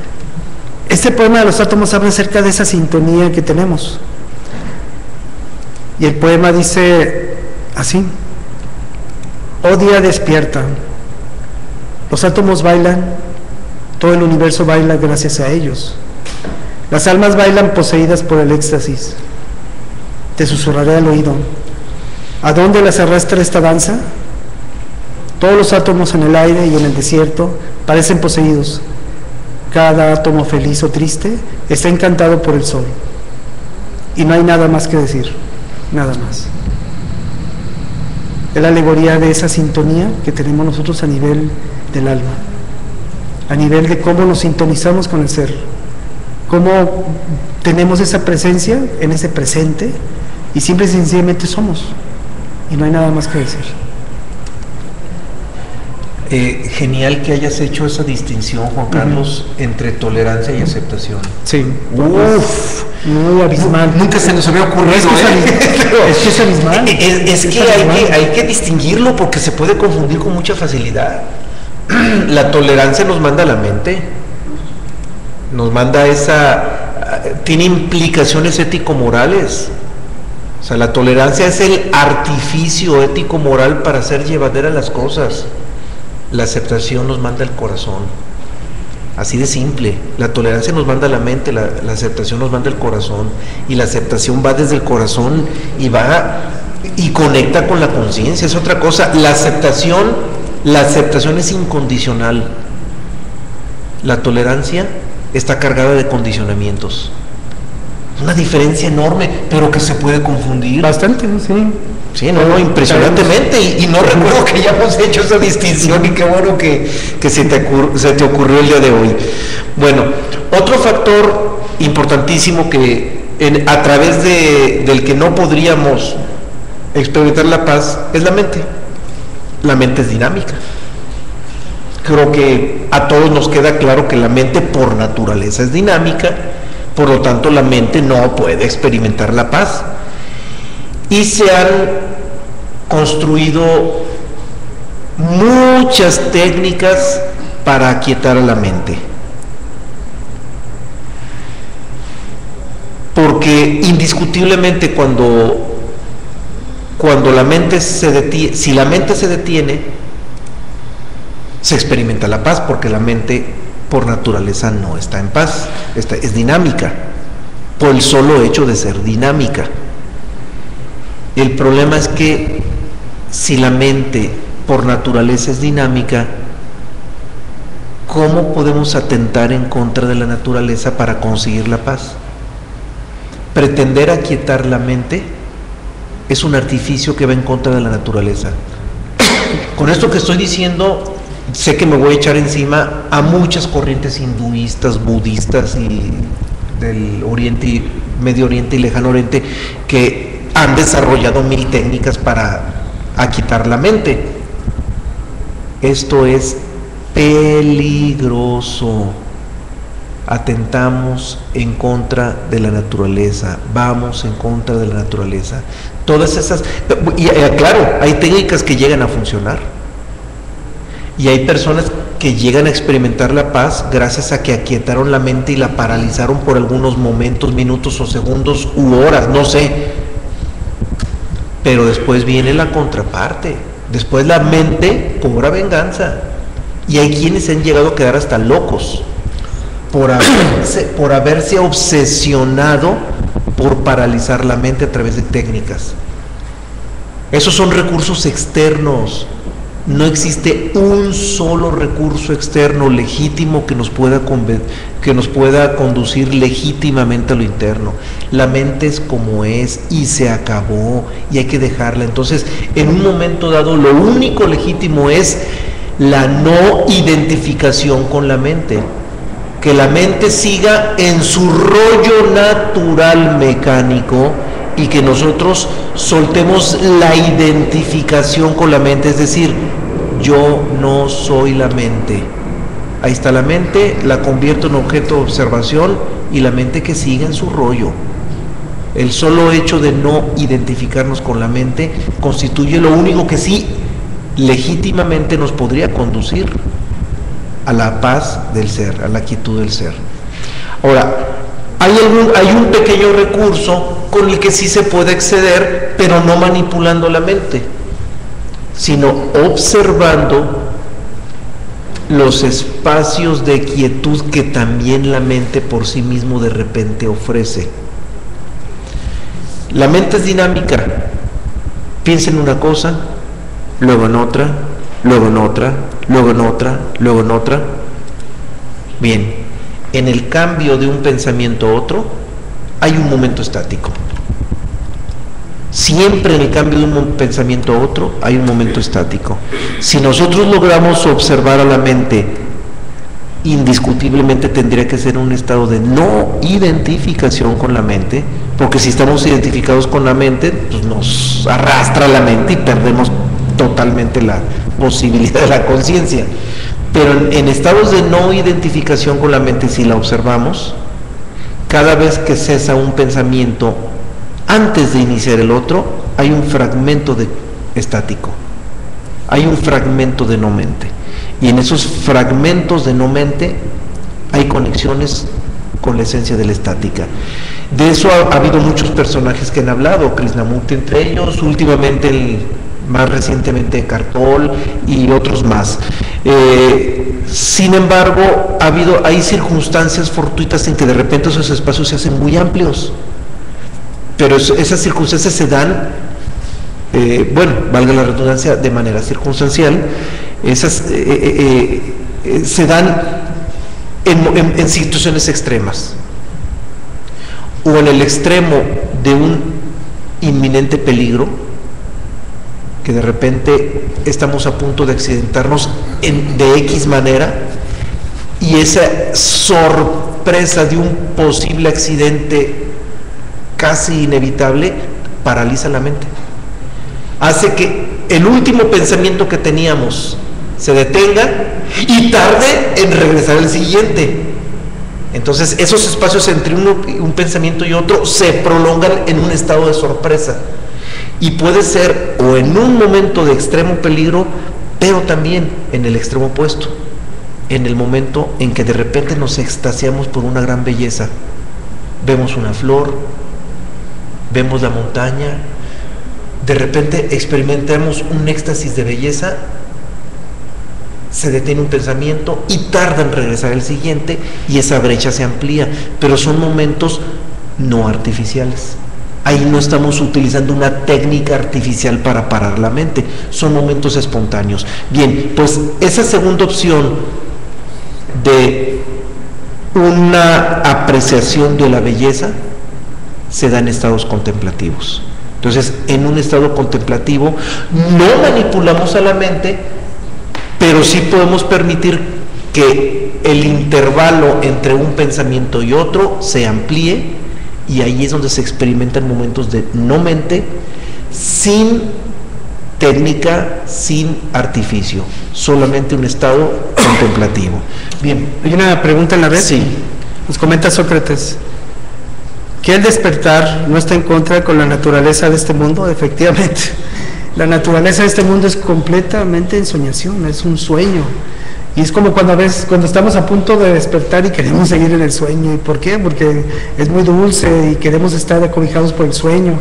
Speaker 1: Este poema de los átomos habla acerca de esa sintonía que tenemos. Y el poema dice así: oh día despierta, los átomos bailan, todo el universo baila gracias a ellos. Las almas bailan poseídas por el éxtasis. Te susurraré al oído: ¿a dónde las arrastra esta danza? Todos los átomos en el aire y en el desierto parecen poseídos. Cada átomo feliz o triste está encantado por el sol. Y no hay nada más que decir, nada más. Es la alegoría de esa sintonía que tenemos nosotros a nivel del alma, a nivel de cómo nos sintonizamos con el ser, cómo tenemos esa presencia en ese presente y simple y sencillamente somos y no hay nada más que decir.
Speaker 2: Genial que hayas hecho esa distinción, Juan Carlos, entre tolerancia y aceptación.
Speaker 1: Sí.
Speaker 2: Uf,
Speaker 1: muy abismal.
Speaker 2: Nunca se nos había ocurrido.
Speaker 1: Es que es abismal.
Speaker 2: Es que hay que distinguirlo porque se puede confundir con mucha facilidad. La tolerancia nos manda a la mente, nos manda tiene implicaciones ético-morales. O sea, la tolerancia es el artificio ético-moral para hacer llevaderas las cosas. La aceptación nos manda al corazón, así de simple. La tolerancia nos manda a la mente, la aceptación nos manda al corazón, y la aceptación va desde el corazón y conecta con la conciencia. Es otra cosa. La aceptación es incondicional. La tolerancia está cargada de condicionamientos. Una diferencia enorme, pero que se puede confundir.
Speaker 1: Bastante, sí.
Speaker 2: Sí, impresionantemente, y no recuerdo que hayamos hecho esa distinción, y qué bueno que se te ocurrió el día de hoy. Bueno, otro factor importantísimo que a través del que no podríamos experimentar la paz es la mente. La mente es dinámica. Creo que a todos nos queda claro que la mente por naturaleza es dinámica, por lo tanto la mente no puede experimentar la paz. Y se han construido muchas técnicas para aquietar a la mente. Porque indiscutiblemente cuando la mente se detiene, si la mente se detiene, se experimenta la paz, porque la mente por naturaleza no está en paz, es dinámica, por el solo hecho de ser dinámica. El problema es que si la mente por naturaleza es dinámica, ¿cómo podemos atentar en contra de la naturaleza para conseguir la paz? Pretender aquietar la mente es un artificio que va en contra de la naturaleza. Con esto que estoy diciendo, sé que me voy a echar encima a muchas corrientes hinduistas, budistas y del Oriente, Medio Oriente y Lejano Oriente, que han desarrollado 1000 técnicas para aquietar la mente. Esto es peligroso. Atentamos en contra de la naturaleza, vamos en contra de la naturaleza. Todas esas, y claro, hay técnicas que llegan a funcionar y hay personas que llegan a experimentar la paz gracias a que aquietaron la mente y la paralizaron por algunos momentos, minutos o segundos u horas, no sé. Pero después viene la contraparte, después la mente cobra venganza y hay quienes han llegado a quedar hasta locos por haberse obsesionado por paralizar la mente a través de técnicas. Esos son recursos externos. No existe un solo recurso externo legítimo que nos pueda conducir legítimamente a lo interno. La mente es como es y se acabó y hay que dejarla. Entonces, en un momento dado, lo único legítimo es la no identificación con la mente. Que la mente siga en su rollo natural mecánico y que nosotros soltemos la identificación con la mente, es decir, yo no soy la mente. Ahí está la mente, la convierto en objeto de observación y la mente que siga en su rollo. El solo hecho de no identificarnos con la mente constituye lo único que sí legítimamente nos podría conducir a la paz del ser, a la quietud del ser. Ahora, hay un pequeño recurso con el que sí se puede acceder, pero no manipulando la mente, sino observando los espacios de quietud que también la mente por sí mismo de repente ofrece. La mente es dinámica, piensa en una cosa, luego en otra, luego en otra, luego en otra, luego en otra. Bien, en el cambio de un pensamiento a otro hay un momento estático. Siempre en el cambio de un pensamiento a otro hay un momento estático. Si nosotros logramos observar a la mente, indiscutiblemente tendría que ser un estado de no identificación con la mente, porque si estamos identificados con la mente, pues nos arrastra la mente y perdemos totalmente la posibilidad de la conciencia. Pero en estados de no identificación con la mente, si la observamos, cada vez que cesa un pensamiento antes de iniciar el otro, hay un fragmento estático, hay un fragmento de no mente, y en esos fragmentos de no mente hay conexiones con la esencia de la estática. De eso ha habido muchos personajes que han hablado, Krishnamurti entre ellos, últimamente más recientemente Eckhart Tolle y otros más. Sin embargo, hay circunstancias fortuitas en que de repente esos espacios se hacen muy amplios, pero esas circunstancias se dan, valga la redundancia, de manera circunstancial. Se dan en situaciones extremas, o en el extremo de un inminente peligro, que de repente estamos a punto de accidentarnos de X manera, y esa sorpresa de un posible accidente casi inevitable paraliza la mente, hace que el último pensamiento que teníamos se detenga y tarde en regresar al siguiente. Entonces esos espacios entre un pensamiento y otro se prolongan en un estado de sorpresa, y puede ser o en un momento de extremo peligro, pero también en el extremo opuesto, en el momento en que de repente nos extasiamos por una gran belleza. Vemos una flor, vemos la montaña, de repente experimentamos un éxtasis de belleza se detiene un pensamiento y tarda en regresar el siguiente y esa brecha se amplía, pero son momentos no artificiales. Ahí no estamos utilizando una técnica artificial para parar la mente, son momentos espontáneos. Bien, pues esa segunda opción de una apreciación de la belleza se da en estados contemplativos. Entonces, en un estado contemplativo no manipulamos a la mente, pero sí podemos permitir que el intervalo entre un pensamiento y otro se amplíe, y ahí es donde se experimentan momentos de no mente, sin técnica, sin artificio, solamente un estado contemplativo.
Speaker 1: Bien, hay una pregunta en la red.
Speaker 2: Sí.
Speaker 1: Nos comenta Sócrates que el despertar no está en contra con la naturaleza de este mundo. Efectivamente, la naturaleza de este mundo es completamente ensoñación, es un sueño. Y es como cuando estamos a punto de despertar y queremos seguir en el sueño. ¿Y por qué? Porque es muy dulce y queremos estar acobijados por el sueño.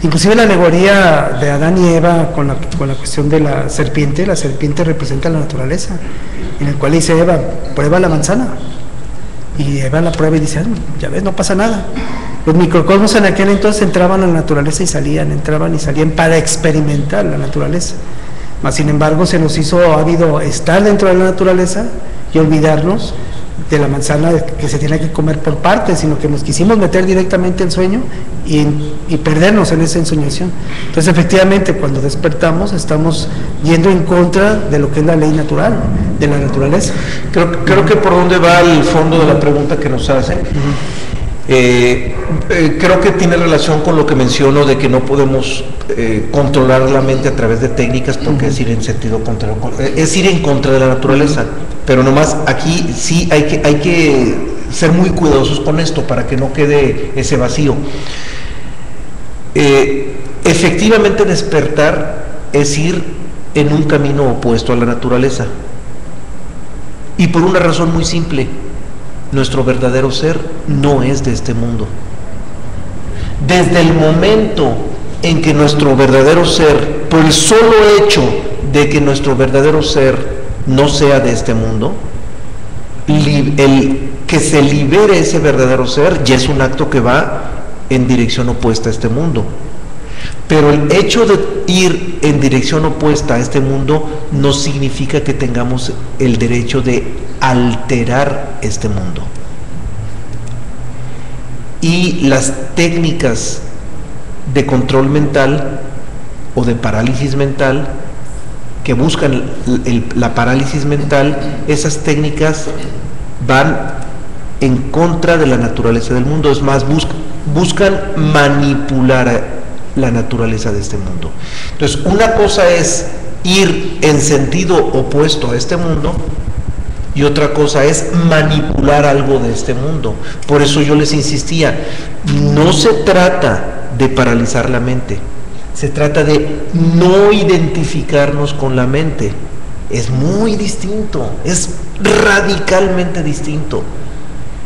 Speaker 1: Inclusive la alegoría de Adán y Eva con la cuestión de la serpiente representa la naturaleza, en el cual dice Eva, prueba la manzana. Y Eva la prueba y dice, ya ves, no pasa nada. Los microcosmos en aquel entonces entraban a la naturaleza y entraban y salían para experimentar la naturaleza. Mas sin embargo se nos hizo ávido estar dentro de la naturaleza y olvidarnos de la manzana que se tiene que comer por partes, sino que nos quisimos meter directamente al sueño y perdernos en esa ensoñación. Entonces efectivamente cuando despertamos estamos yendo en contra de lo que es la ley natural, de la naturaleza.
Speaker 2: Creo que por dónde va el fondo de la pregunta que nos hacen. Creo que tiene relación con lo que menciono de que no podemos controlar la mente a través de técnicas, porque es ir en sentido contrario, es ir en contra de la naturaleza, pero nomás aquí sí hay que ser muy cuidadosos con esto para que no quede ese vacío. Efectivamente despertar es ir en un camino opuesto a la naturaleza, y por una razón muy simple: nuestro verdadero ser no es de este mundo. Desde el momento en que nuestro verdadero ser, por el solo hecho de que nuestro verdadero ser no sea de este mundo, el que se libere ese verdadero ser ya es un acto que va en dirección opuesta a este mundo. Pero el hecho de ir en dirección opuesta a este mundo no significa que tengamos el derecho de alterar este mundo. Y las técnicas de control mental o de parálisis mental que buscan la parálisis mental, esas técnicas van en contra de la naturaleza del mundo. Es más, buscan manipular la naturaleza de este mundo. Entonces, una cosa es ir en sentido opuesto a este mundo, y otra cosa es manipular algo de este mundo. Por eso yo les insistía, no se trata de paralizar la mente, se trata de no identificarnos con la mente. Es muy distinto, es radicalmente distinto.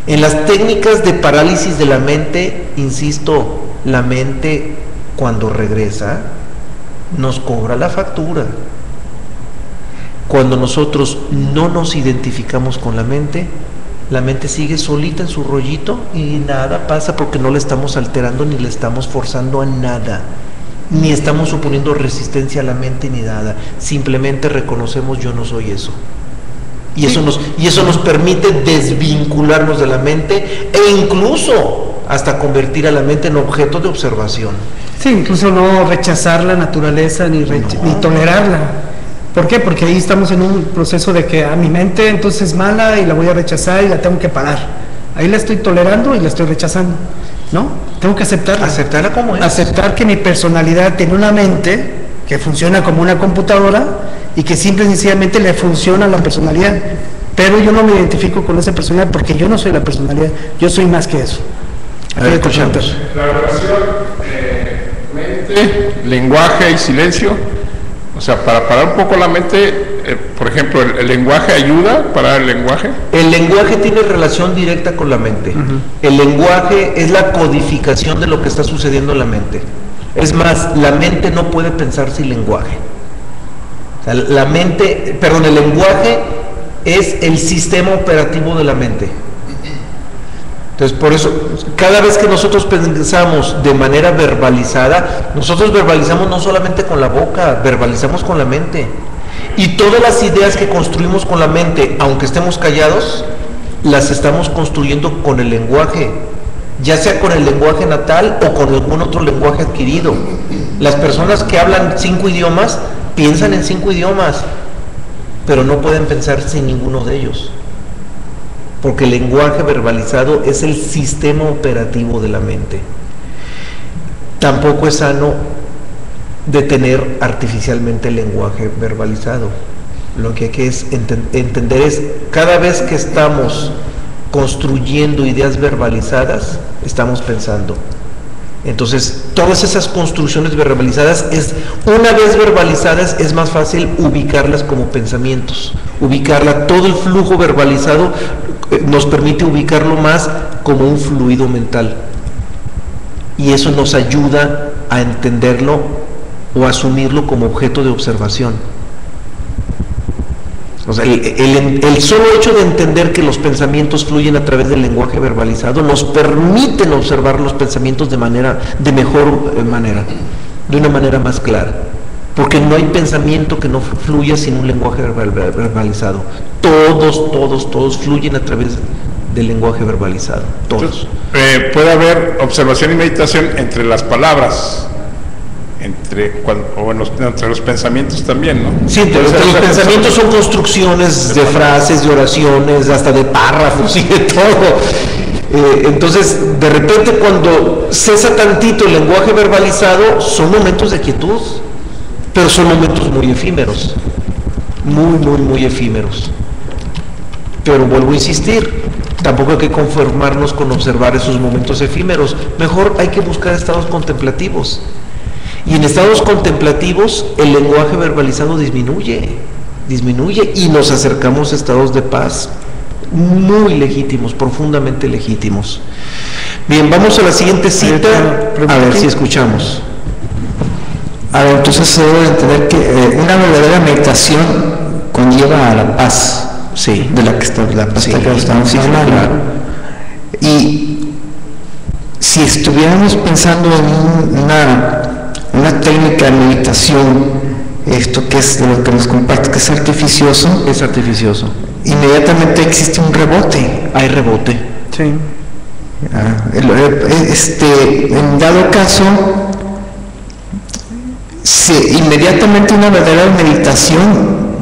Speaker 2: En las técnicas de parálisis de la mente, insisto, la mente cuando regresa nos cobra la factura. Cuando nosotros no nos identificamos con la mente sigue solita en su rollito y nada pasa, porque no le estamos alterando ni le estamos forzando a nada, ni estamos suponiendo resistencia a la mente ni nada. Simplemente reconocemos: yo no soy eso. Y eso nos permite desvincularnos de la mente e incluso hasta convertir a la mente en objeto de observación.
Speaker 1: Sí, incluso no rechazar la naturaleza ni tolerarla. ¿Por qué? Porque ahí estamos en un proceso de que mi mente entonces es mala y la voy a rechazar y la tengo que parar. Ahí la estoy tolerando y la estoy rechazando, ¿no? Tengo que aceptarla.
Speaker 2: Aceptarla como es.
Speaker 1: Aceptar que mi personalidad tiene una mente que funciona como una computadora y que simple y sencillamente le funciona a la personalidad. Pero yo no me identifico con esa personalidad porque yo no soy la personalidad, yo soy más que eso.
Speaker 2: A ver, escuchamos.
Speaker 4: La oración, mente, lenguaje y silencio. O sea, para parar un poco la mente, por ejemplo, ¿el lenguaje ayuda a parar el lenguaje?
Speaker 2: El lenguaje tiene relación directa con la mente. El lenguaje es la codificación de lo que está sucediendo en la mente. Es más, la mente no puede pensar sin lenguaje. La mente, perdón, el lenguaje es el sistema operativo de la mente. Entonces, por eso, cada vez que nosotros pensamos de manera verbalizada, nosotros verbalizamos no solamente con la boca, verbalizamos con la mente. Y todas las ideas que construimos con la mente, aunque estemos callados, las estamos construyendo con el lenguaje, ya sea con el lenguaje natal o con algún otro lenguaje adquirido. Las personas que hablan 5 idiomas, piensan en 5 idiomas, pero no pueden pensar sin ninguno de ellos. Porque el lenguaje verbalizado es el sistema operativo de la mente. Tampoco es sano detener artificialmente el lenguaje verbalizado. Lo que hay que entender es, cada vez que estamos construyendo ideas verbalizadas, estamos pensando. Entonces, todas esas construcciones verbalizadas, una vez verbalizadas, es más fácil ubicarlas como pensamientos. Todo el flujo verbalizado nos permite ubicarlo más como un fluido mental. Y eso nos ayuda a entenderlo o asumirlo como objeto de observación. O sea, el solo hecho de entender que los pensamientos fluyen a través del lenguaje verbalizado nos permiten observar los pensamientos de mejor manera, de una manera más clara. Porque no hay pensamiento que no fluya sin un lenguaje verbalizado. Todos fluyen a través del lenguaje verbalizado. Todos.
Speaker 4: Entonces, puede haber observación y meditación entre las palabras. Entre los pensamientos también, ¿no?
Speaker 2: Sí, los pensamientos son construcciones de frases, de oraciones, hasta de párrafos y de todo. Entonces, de repente, cuando cesa tantito el lenguaje verbalizado, son momentos de quietud, pero son momentos muy efímeros, muy efímeros. Pero vuelvo a insistir, tampoco hay que conformarnos con observar esos momentos efímeros, mejor hay que buscar estados contemplativos. Y en estados contemplativos el lenguaje verbalizado disminuye y nos acercamos a estados de paz muy legítimos, profundamente legítimos. Bien, vamos a la siguiente cita, a ver si escuchamos.
Speaker 3: A ver, entonces se debe entender que una verdadera meditación conlleva a la paz,
Speaker 2: sí,
Speaker 3: de la que estamos hablando.
Speaker 2: Claro.
Speaker 3: Y si estuviéramos pensando en una técnica de meditación, esto que es de lo que nos comparte, que es artificioso.
Speaker 2: Es artificioso.
Speaker 3: Inmediatamente existe un rebote.
Speaker 2: Hay rebote.
Speaker 1: Sí.
Speaker 3: En dado caso, inmediatamente una verdadera meditación,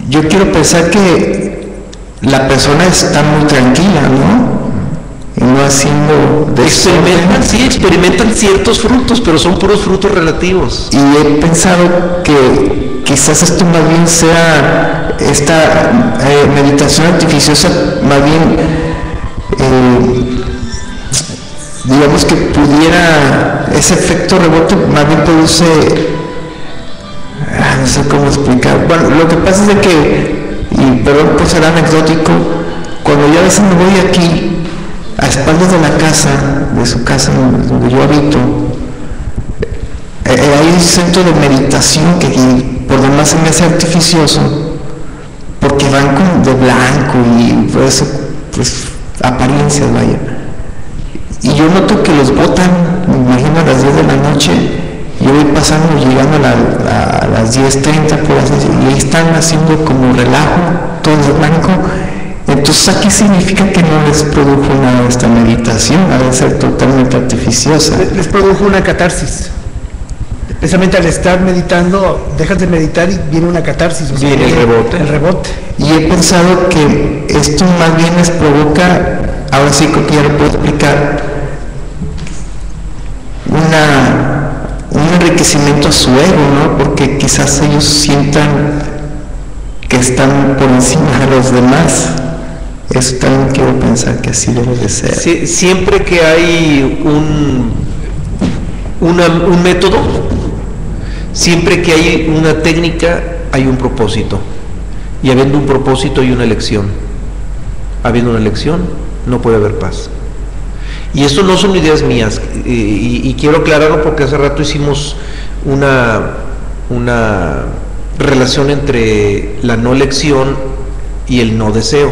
Speaker 3: yo quiero pensar que la persona está muy tranquila, ¿no? Y no haciendo
Speaker 2: experimentan ciertos frutos, pero son puros frutos relativos.
Speaker 3: Y he pensado que quizás esto más bien sea esta meditación artificiosa, más bien digamos que pudiera, ese efecto rebote más bien produce, no sé cómo explicar. Bueno, lo que pasa es que, y perdón por ser anecdótico, cuando yo a veces me voy aquí a espaldas de su casa donde yo habito, hay un centro de meditación que por demás se me hace artificioso, porque van de blanco y pues apariencias, vaya. Y yo noto que los botan, me imagino a las 10 de la noche, yo voy pasando, llegando a las 10:30 por así, y ahí están haciendo como relajo, todo de blanco. Entonces, ¿aquí significa que no les produjo nada esta meditación? Ha de ser totalmente artificiosa.
Speaker 1: Les produjo una catarsis. Precisamente al estar meditando, dejas de meditar y viene una catarsis. O sea,
Speaker 2: viene el rebote.
Speaker 3: Y he pensado que esto más bien les provoca, ahora sí creo que ya lo puedo explicar, un enriquecimiento a su ego, ¿no? Porque quizás ellos sientan que están por encima de los demás. Eso también quiero pensar que así debe de ser.
Speaker 2: Sí, siempre que hay un método, siempre que hay una técnica, hay un propósito. Y habiendo un propósito hay una elección. Habiendo una elección, no puede haber paz. Y esto no son ideas mías, y quiero aclararlo porque hace rato hicimos una relación entre la no elección y el no deseo.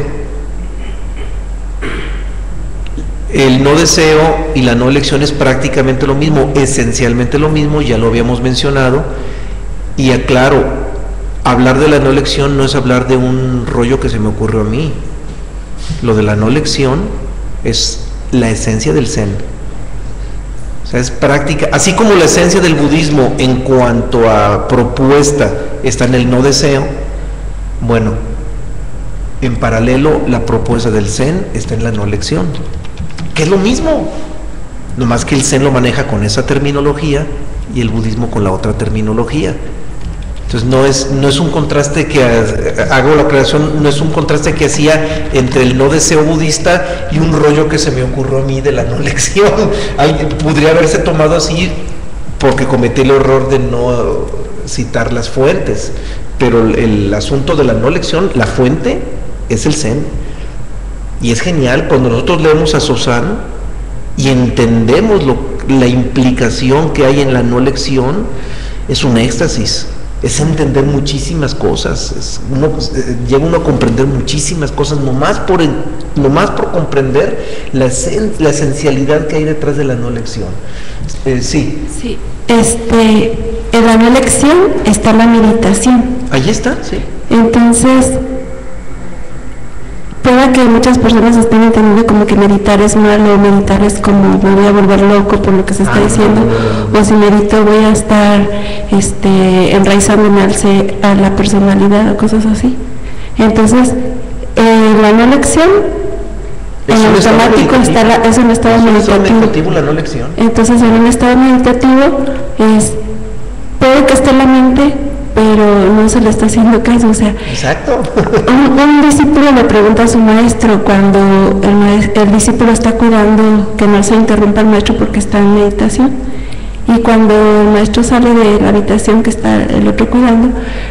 Speaker 2: El no deseo y la no elección es prácticamente lo mismo, esencialmente lo mismo, ya lo habíamos mencionado, y aclaro, hablar de la no elección no es hablar de un rollo que se me ocurrió a mí. Lo de la no elección es la esencia del Zen. O sea, es práctica, así como la esencia del budismo en cuanto a propuesta está en el no deseo, bueno, en paralelo la propuesta del Zen está en la no elección, que es lo mismo, nomás que el Zen lo maneja con esa terminología y el budismo con la otra terminología. Entonces no es un contraste que hago la aclaración, no es un contraste que hacía entre el no deseo budista y un rollo que se me ocurrió a mí de la no elección. Podría haberse tomado así porque cometí el error de no citar las fuentes, pero el asunto de la no elección, la fuente es el Zen. Y es genial cuando nosotros leemos a Sozan y entendemos la implicación que hay en la no elección, es un éxtasis. Es entender muchísimas cosas, llega uno a comprender muchísimas cosas, nomás por comprender la esencialidad que hay detrás de la no elección. Sí.
Speaker 5: Sí, en la no elección está la meditación.
Speaker 2: Ahí está, sí.
Speaker 5: Entonces, puede que muchas personas estén entendiendo como que meditar es malo, meditar es como me voy a volver loco por lo que se está diciendo, o si medito voy a estar enraizándome a la personalidad o cosas así. Entonces, la no elección en automático es un estado meditativo.
Speaker 2: La no elección.
Speaker 5: Entonces, en un estado meditativo puede que esté en la mente, pero no se le está haciendo caso. O sea,
Speaker 2: exacto.
Speaker 5: un discípulo le pregunta a su maestro cuando el discípulo está cuidando que no se interrumpa el maestro porque está en meditación, y cuando el maestro sale de la habitación que está el otro cuidando,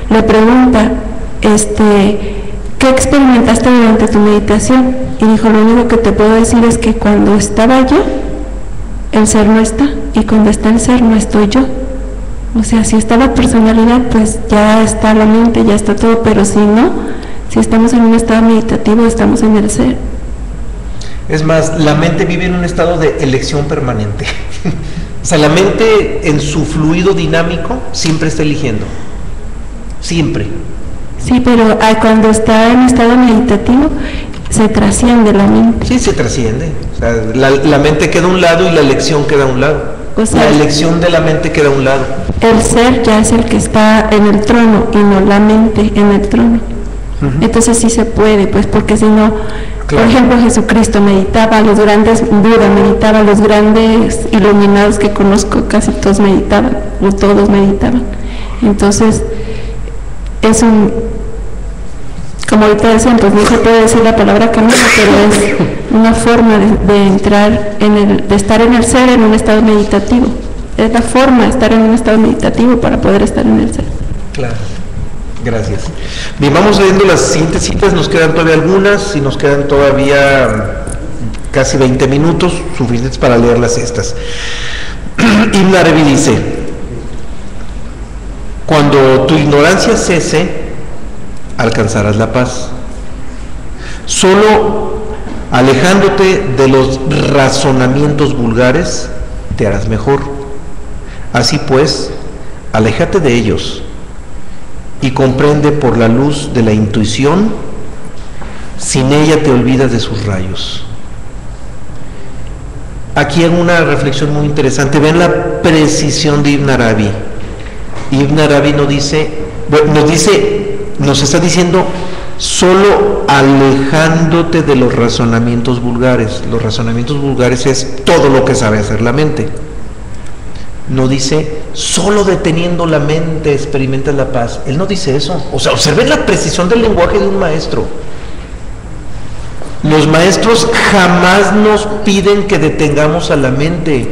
Speaker 5: le pregunta, ¿qué experimentaste durante tu meditación? Y dijo, lo único que te puedo decir es que cuando estaba yo, el ser no está, y cuando está el ser no estoy yo. O sea, si está la personalidad, pues ya está la mente, ya está todo, pero si no, si estamos en un estado meditativo, estamos en el ser.
Speaker 2: Es más, la mente vive en un estado de elección permanente. O sea, la mente en su fluido dinámico siempre está eligiendo. Siempre.
Speaker 5: Sí, pero cuando está en estado meditativo, se trasciende la mente.
Speaker 2: Sí, se trasciende. O sea, la mente queda a un lado y la elección queda a un lado. O sea, la elección de la mente queda a un lado.
Speaker 5: El ser ya es el que está en el trono y no la mente en el trono. Entonces sí se puede, pues, porque si no, claro. Por ejemplo, Jesucristo meditaba, los grandes Buda meditaban, los grandes iluminados que conozco, casi todos meditaban, o todos meditaban. Entonces, es como ahorita decían, pues no se puede decir la palabra camino, pero es una forma de entrar de estar en el ser en un estado meditativo. Es la forma de estar en un estado meditativo para poder estar en el ser.
Speaker 2: Claro, gracias. Bien, vamos leyendo las siguientes citas, nos quedan todavía algunas y nos quedan todavía casi 20 minutos, suficientes para leerlas estas. Ibn Arabi dice, cuando tu ignorancia cese, alcanzarás la paz. Solo alejándote de los razonamientos vulgares, te harás mejor. Así pues, aléjate de ellos y comprende por la luz de la intuición, sin ella te olvidas de sus rayos. Aquí hay una reflexión muy interesante. Ven la precisión de Ibn Arabi. Ibn Arabi nos está diciendo solo alejándote de los razonamientos vulgares. Los razonamientos vulgares es todo lo que sabe hacer la mente. No dice solo deteniendo la mente experimentas la paz. Él no dice eso. O sea, observen la precisión del lenguaje de un maestro. Los maestros jamás nos piden que detengamos a la mente.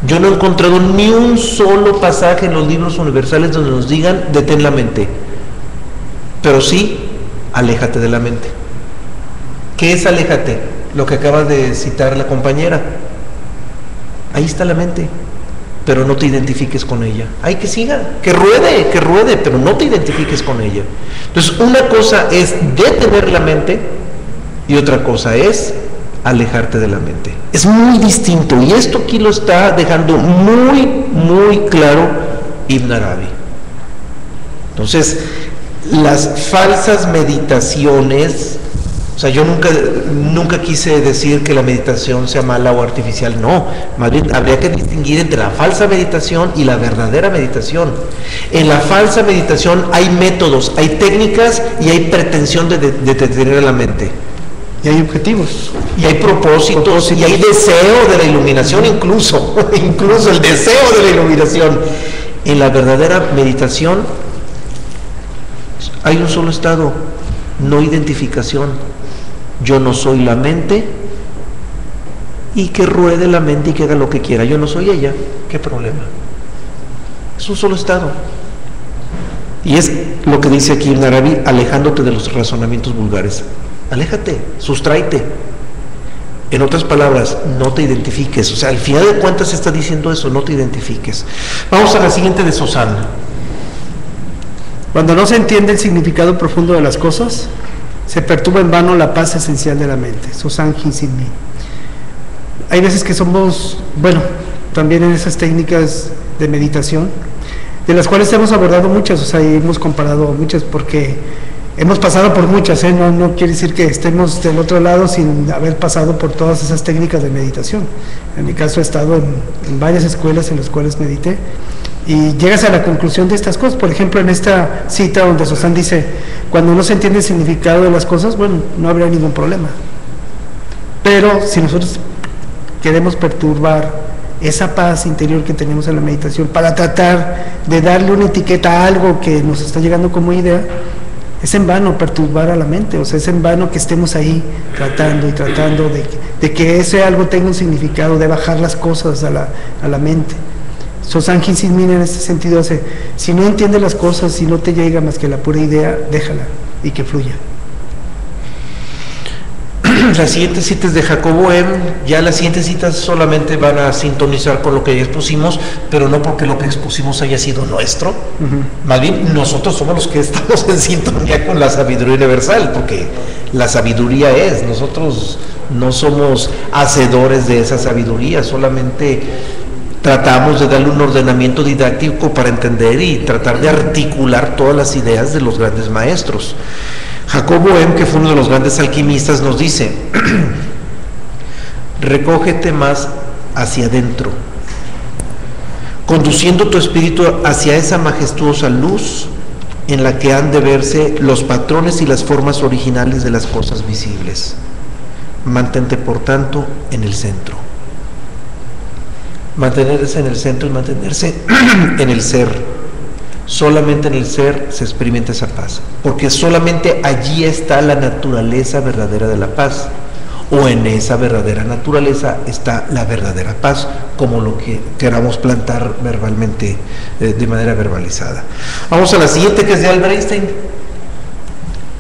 Speaker 2: Yo no he encontrado ni un solo pasaje en los libros universales donde nos digan detén la mente. Pero sí, aléjate de la mente. ¿Qué es aléjate? Lo que acaba de citar la compañera. Ahí está la mente. pero no te identifiques con ella. Ay, que siga, que ruede, pero no te identifiques con ella. Entonces, una cosa es detener la mente y otra cosa es alejarte de la mente. Es muy distinto, y esto aquí lo está dejando muy claro Ibn Arabi. Entonces, las falsas meditaciones, o sea, yo nunca quise decir que la meditación sea mala o artificial, no, más bien habría que distinguir entre la falsa meditación y la verdadera meditación. En la falsa meditación hay métodos, hay técnicas y hay pretensión de detener la mente.
Speaker 1: Y hay objetivos.
Speaker 2: Y hay propósitos, y hay deseo de la iluminación, incluso el deseo de la iluminación. En la verdadera meditación hay un solo estado, no identificación. Yo no soy la mente, y que ruede la mente y que haga lo que quiera. Yo no soy ella, ¿qué problema? Es un solo estado. Y es lo que dice aquí Ibn Arabi, alejándote de los razonamientos vulgares. Aléjate, sustráete. En otras palabras, no te identifiques. O sea, al final de cuentas está diciendo eso, no te identifiques. Vamos a la siguiente de Susana.
Speaker 1: Cuando no se entiende el significado profundo de las cosas, se perturba en vano la paz esencial de la mente. Susan Hinsinmi. Hay veces que somos, bueno, también en esas técnicas de meditación, de las cuales hemos abordado muchas, o sea, y hemos comparado muchas, porque hemos pasado por muchas, no quiere decir que estemos del otro lado sin haber pasado por todas esas técnicas de meditación. En mi caso he estado en varias escuelas en las cuales medité, y llegas a la conclusión de estas cosas. Por ejemplo, en esta cita donde Susan dice, cuando no se entiende el significado de las cosas, bueno, no habría ningún problema. Pero si nosotros queremos perturbar esa paz interior que tenemos en la meditación para tratar de darle una etiqueta a algo que nos está llegando como idea, es en vano perturbar a la mente. O sea, es en vano que estemos ahí tratando de que ese algo tenga un significado, de bajar las cosas a la mente. Susan Hinsinmi en este sentido hace, si no entiendes las cosas, si no te llega más que la pura idea, déjala y que fluya.
Speaker 2: Las siguientes citas de Jacobo M, ya las siguientes citas solamente van a sintonizar con lo que ya expusimos, pero no porque lo que expusimos haya sido nuestro. Más bien nosotros somos los que estamos en sintonía con la sabiduría universal, porque la sabiduría nosotros no somos hacedores de esa sabiduría, solamente tratamos de darle un ordenamiento didáctico para entender y tratar de articular todas las ideas de los grandes maestros. Jacobo M, que fue uno de los grandes alquimistas, nos dice, recógete más hacia adentro, conduciendo tu espíritu hacia esa majestuosa luz en la que han de verse los patrones y las formas originales de las cosas visibles. Mantente, por tanto, en el centro. Mantenerse en el centro y mantenerse en el ser. Solamente en el ser se experimenta esa paz, porque solamente allí está la naturaleza verdadera de la paz, o en esa verdadera naturaleza está la verdadera paz, como lo que queramos plantar verbalmente, de manera verbalizada. Vamos a la siguiente, que es de Albert Einstein.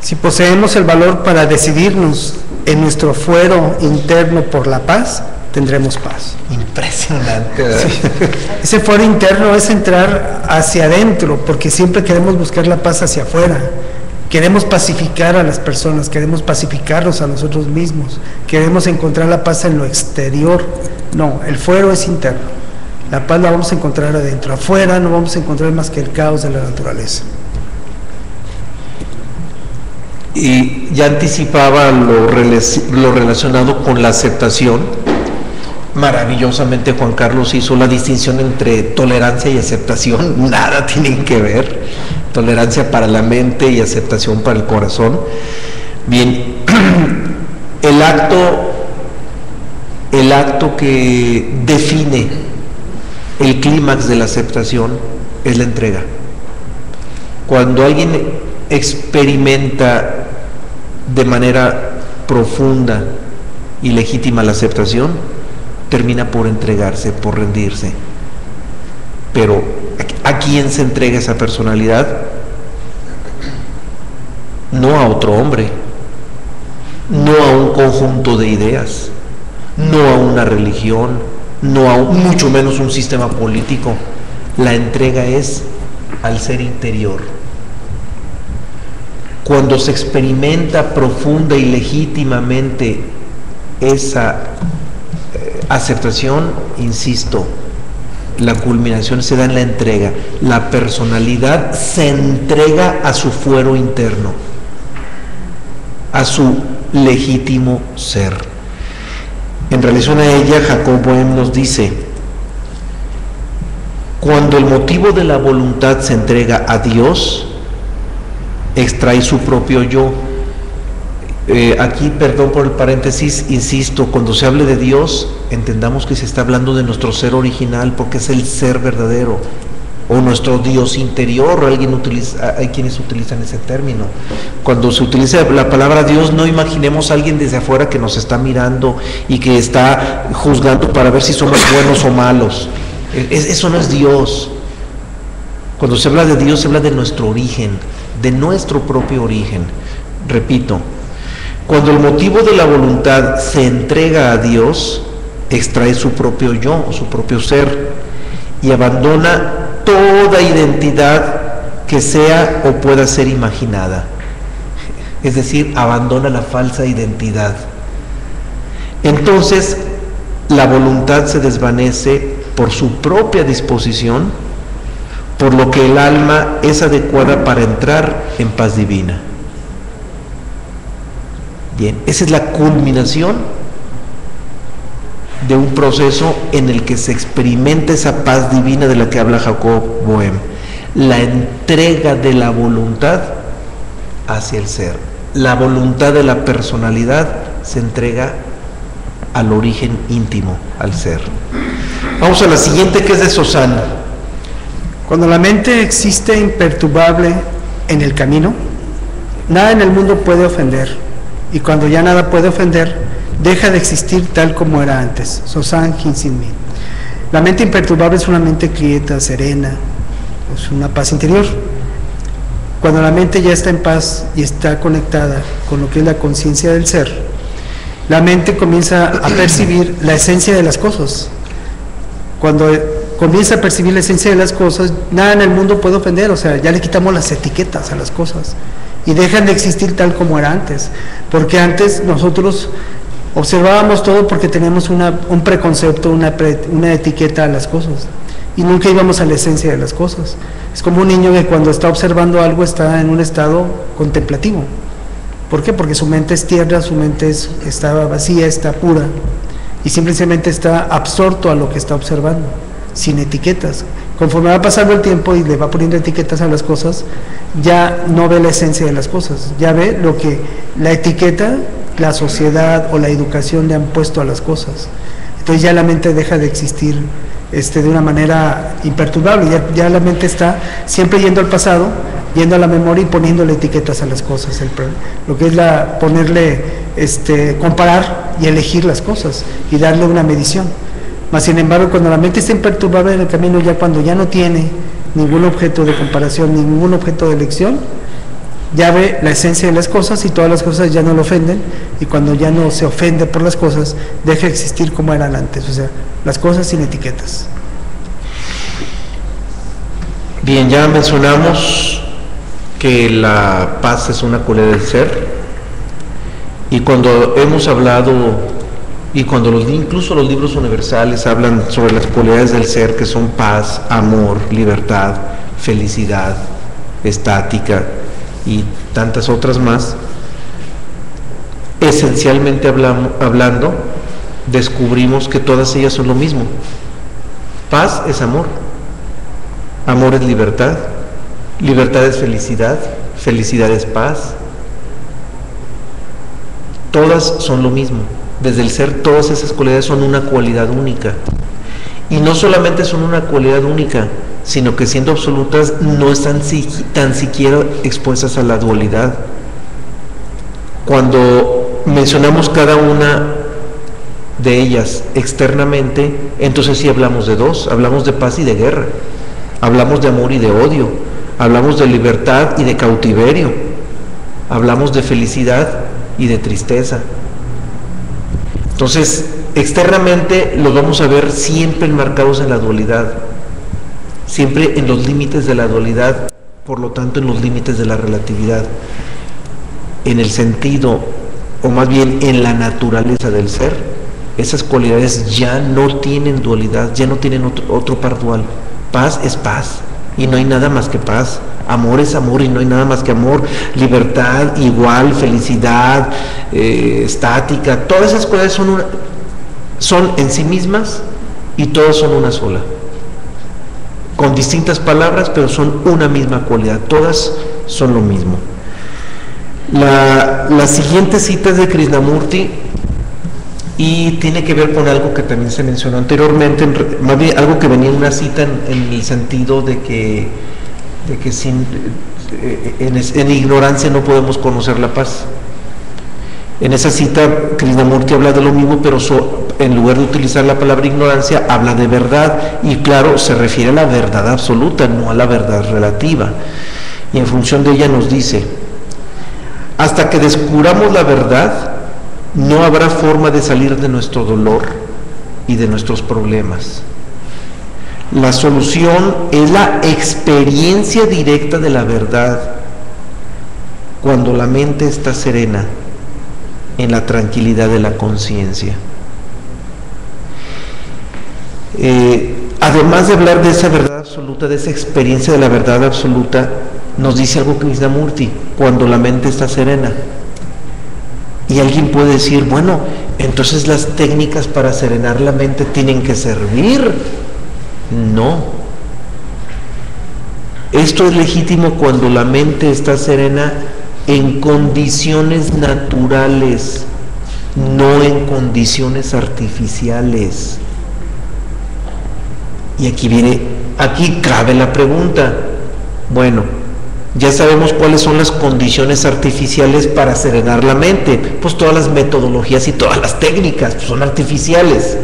Speaker 1: Si poseemos el valor para decidirnos en nuestro fuero interno por la paz, tendremos paz.
Speaker 2: Impresionante.
Speaker 1: Sí. Ese fuero interno es entrar hacia adentro, porque siempre queremos buscar la paz hacia afuera. Queremos pacificar a las personas, queremos pacificarnos a nosotros mismos, queremos encontrar la paz en lo exterior. No, el fuero es interno. La paz la vamos a encontrar adentro. Afuera no vamos a encontrar más que el caos de la naturaleza.
Speaker 2: Y ya anticipaba lo relacionado con la aceptación. Maravillosamente Juan Carlos hizo la distinción entre tolerancia y aceptación. Nada tienen que ver. Tolerancia para la mente y aceptación para el corazón. Bien, el acto que define el clímax de la aceptación es la entrega. Cuando alguien experimenta de manera profunda y legítima la aceptación, termina por entregarse, por rendirse. Pero ¿a quién se entrega esa personalidad? No a otro hombre, no a un conjunto de ideas, no a una religión, mucho menos un sistema político. La entrega es al ser interior. Cuando se experimenta profunda y legítimamente esa aceptación, insisto, la culminación se da en la entrega. La personalidad se entrega a su fuero interno, a su legítimo ser. En relación a ella, Jacob Boehme nos dice: cuando el motivo de la voluntad se entrega a Dios, extrae su propio yo. Aquí, perdón por el paréntesis, insisto, cuando se hable de Dios, entendamos que se está hablando de nuestro ser original, porque es el ser verdadero, o nuestro Dios interior. Hay quienes utilizan ese término. Cuando se utiliza la palabra Dios, no imaginemos a alguien desde afuera que nos está mirando y que está juzgando para ver si somos buenos o malos. Eso no es Dios. Cuando se habla de Dios, se habla de nuestro origen, de nuestro propio origen. Repito, cuando el motivo de la voluntad se entrega a Dios, extrae su propio yo, o su propio ser, y abandona toda identidad que sea o pueda ser imaginada. Es decir, abandona la falsa identidad. Entonces, la voluntad se desvanece por su propia disposición, por lo que el alma es adecuada para entrar en paz divina. Bien, esa es la culminación de un proceso en el que se experimenta esa paz divina de la que habla Jacob Boehme. La entrega de la voluntad hacia el ser. La voluntad de la personalidad se entrega al origen íntimo, al ser. Vamos a la siguiente, que es de Sosana.
Speaker 1: Cuando la mente existe imperturbable en el camino, nada en el mundo puede ofender. Y cuando ya nada puede ofender, deja de existir tal como era antes. Sosán Hinsinmi. La mente imperturbable es una mente quieta, serena, es una paz interior. Cuando la mente ya está en paz y está conectada con lo que es la conciencia del ser, la mente comienza a percibir la esencia de las cosas. Cuando comienza a percibir la esencia de las cosas, nada en el mundo puede ofender. O sea, ya le quitamos las etiquetas a las cosas y dejan de existir tal como era antes, porque antes nosotros observábamos todo porque teníamos un preconcepto, una etiqueta a las cosas, y nunca íbamos a la esencia de las cosas. Es como un niño que cuando está observando algo está en un estado contemplativo. ¿Por qué? Porque su mente es tierna, su mente está vacía, está pura, y simplemente está absorto a lo que está observando, sin etiquetas. Conforme va pasando el tiempo y le va poniendo etiquetas a las cosas, ya no ve la esencia de las cosas, ya ve lo que la etiqueta, la sociedad o la educación le han puesto a las cosas. Entonces ya la mente deja de existir de una manera imperturbable, ya la mente está siempre yendo al pasado, yendo a la memoria y poniéndole etiquetas a las cosas. Lo que es ponerle, comparar y elegir las cosas y darle una medición. Mas sin embargo, cuando la mente está imperturbable en el camino, ya cuando ya no tiene ningún objeto de comparación, ningún objeto de elección, ya ve la esencia de las cosas y todas las cosas ya no lo ofenden, y cuando ya no se ofende por las cosas, deja de existir como eran antes, o sea, las cosas sin etiquetas.
Speaker 2: Bien, ya mencionamos que la paz es una cualidad del ser, y cuando hemos hablado, y cuando incluso los libros universales hablan sobre las cualidades del ser, que son paz, amor, libertad, felicidad, estática y tantas otras más, esencialmente hablando, descubrimos que todas ellas son lo mismo. Paz es amor, amor es libertad, libertad es felicidad, felicidad es paz. Todas son lo mismo. Desde el ser, todas esas cualidades son una cualidad única. Y no solamente son una cualidad única, sino que siendo absolutas no están tan siquiera expuestas a la dualidad. Cuando mencionamos cada una de ellas externamente, entonces sí hablamos de dos, hablamos de paz y de guerra, hablamos de amor y de odio, hablamos de libertad y de cautiverio, hablamos de felicidad y de tristeza. Entonces, externamente los vamos a ver siempre enmarcados en la dualidad, siempre en los límites de la dualidad, por lo tanto en los límites de la relatividad, en el sentido, o más bien en la naturaleza del ser. Esas cualidades ya no tienen dualidad, ya no tienen otro par dual. Paz es paz y no hay nada más que paz. Amor es amor y no hay nada más que amor. Libertad, igual, felicidad, estática, todas esas cualidades son en sí mismas y todas son una sola. Con distintas palabras, pero son una misma cualidad, todas son lo mismo. La siguiente cita es de Krishnamurti y tiene que ver con algo que también se mencionó anteriormente, más bien algo que venía en una cita en el sentido de que en ignorancia no podemos conocer la paz. En esa cita Krishnamurti habla de lo mismo, pero en lugar de utilizar la palabra ignorancia, habla de verdad, y claro, se refiere a la verdad absoluta, no a la verdad relativa. Y en función de ella nos dice: hasta que descubramos la verdad, no habrá forma de salir de nuestro dolor y de nuestros problemas. La solución es la experiencia directa de la verdad, cuando la mente está serena, en la tranquilidad de la conciencia. Además de hablar de esa verdad absoluta, de esa experiencia de la verdad absoluta, nos dice algo Krishnamurti: cuando la mente está serena. Y alguien puede decir, bueno, entonces las técnicas para serenar la mente tienen que servir. No. Esto es legítimo cuando la mente está serena en condiciones naturales, no en condiciones artificiales. Y aquí cabe la pregunta: bueno, ya sabemos cuáles son las condiciones artificiales para serenar la mente. Pues todas las metodologías y todas las técnicas pues son artificiales.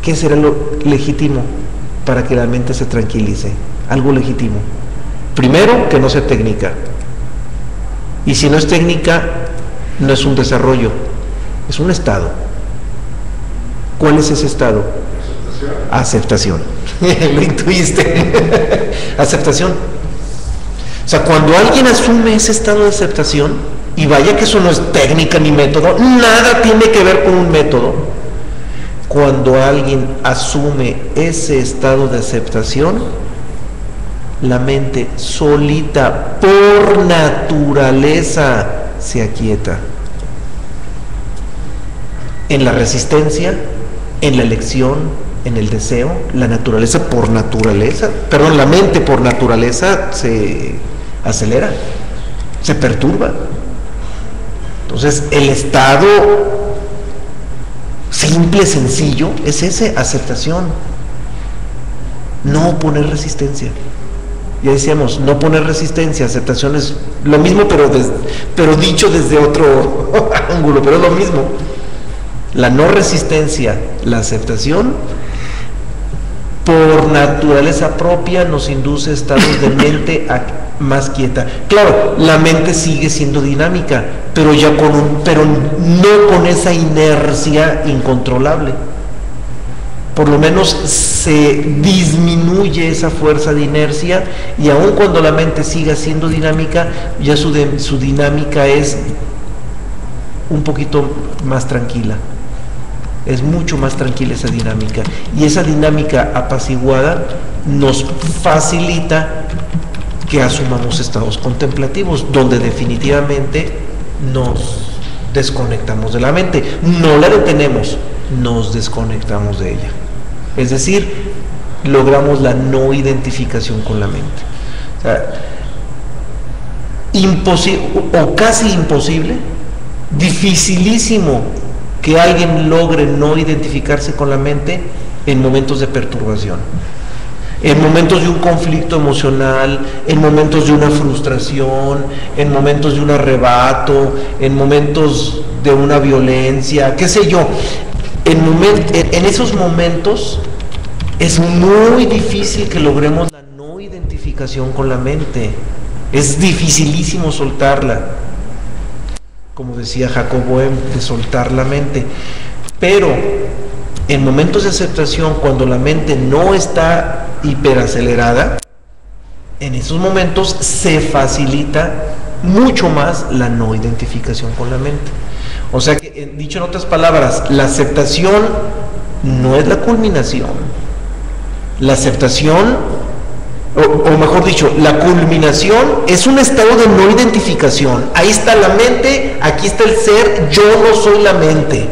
Speaker 2: ¿Qué será lo legítimo para que la mente se tranquilice? Algo legítimo. Primero, que no sea técnica. Y si no es técnica, no es un desarrollo, es un estado. ¿Cuál es ese estado? Aceptación. Lo intuiste. Aceptación. O sea, cuando alguien asume ese estado de aceptación, y vaya que eso no es técnica ni método, nada tiene que ver con un método. Cuando alguien asume ese estado de aceptación, la mente solita, por naturaleza, se aquieta. En la resistencia, en la elección, en el deseo, la naturaleza por naturaleza, perdón, la mente por naturaleza se acelera, se perturba. Entonces, el estado simple, sencillo, es ese: aceptación. No poner resistencia. Ya decíamos, no poner resistencia, aceptación es lo mismo, pero dicho desde otro ángulo, pero es lo mismo. La no resistencia, la aceptación, por naturaleza propia nos induce estados de mente más quieta. Claro, la mente sigue siendo dinámica, pero no con esa inercia incontrolable. Por lo menos se disminuye esa fuerza de inercia, y aun cuando la mente siga siendo dinámica, ya su dinámica es un poquito más tranquila. Es mucho más tranquila esa dinámica, y esa dinámica apaciguada nos facilita que asumamos estados contemplativos, donde definitivamente nos desconectamos de la mente. No la detenemos, nos desconectamos de ella. Es decir, logramos la no identificación con la mente. O sea, imposible o casi imposible, dificilísimo que alguien logre no identificarse con la mente en momentos de perturbación, en momentos de un conflicto emocional, en momentos de una frustración, en momentos de un arrebato, en momentos de una violencia, qué sé yo. En esos momentos es muy difícil que logremos la no identificación con la mente. Es dificilísimo soltarla. como decía Jacob Boehm, de soltar la mente. Pero en momentos de aceptación, cuando la mente no está hiperacelerada, en esos momentos se facilita mucho más la no identificación con la mente. O sea que, dicho en otras palabras, la aceptación no es la culminación. La aceptación, o mejor dicho, la culminación es un estado de no identificación. Ahí está la mente, aquí está el ser, yo no soy la mente.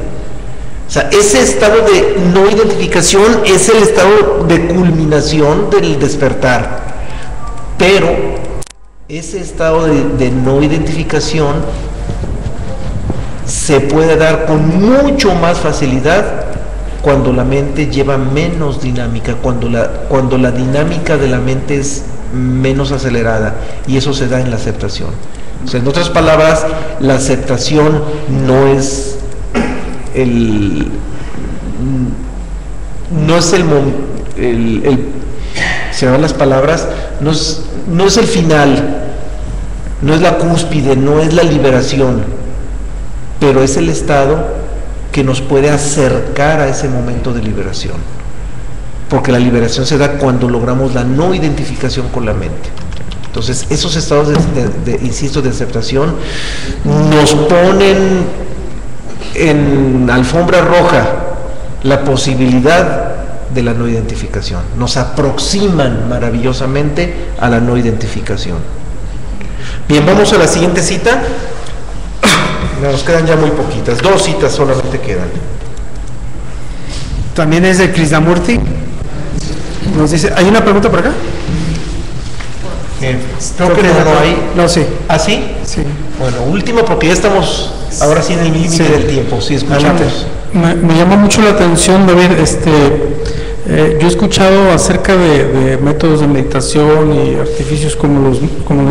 Speaker 2: O sea, ese estado de no identificación es el estado de culminación del despertar. Pero ese estado de no identificación se puede dar con mucho más facilidad cuando la mente lleva menos dinámica, cuando la dinámica de la mente es menos acelerada, y eso se da en la aceptación. O sea, en otras palabras, la aceptación no es se van las palabras, no es el final, no es la cúspide, no es la liberación, pero es el estado que nos puede acercar a ese momento de liberación, porque la liberación se da cuando logramos la no identificación con la mente. Entonces, esos estados insisto, de aceptación nos ponen en alfombra roja la posibilidad de la no identificación, nos aproximan maravillosamente a la no identificación. Bien, vamos a la siguiente cita. Nos quedan ya muy poquitas, 2 citas solamente quedan.
Speaker 1: También es de Krishnamurti. Nos dice, ¿hay una pregunta por acá?
Speaker 2: Creo que no hay.
Speaker 1: No, sí.
Speaker 2: ¿Ah, sí?
Speaker 1: Sí.
Speaker 2: Bueno, última, porque ya estamos ahora sí en el límite
Speaker 1: Sí.
Speaker 2: del tiempo. Sí, escuchamos.
Speaker 6: Me llama mucho la atención, David, yo he escuchado acerca de métodos de meditación y artificios como los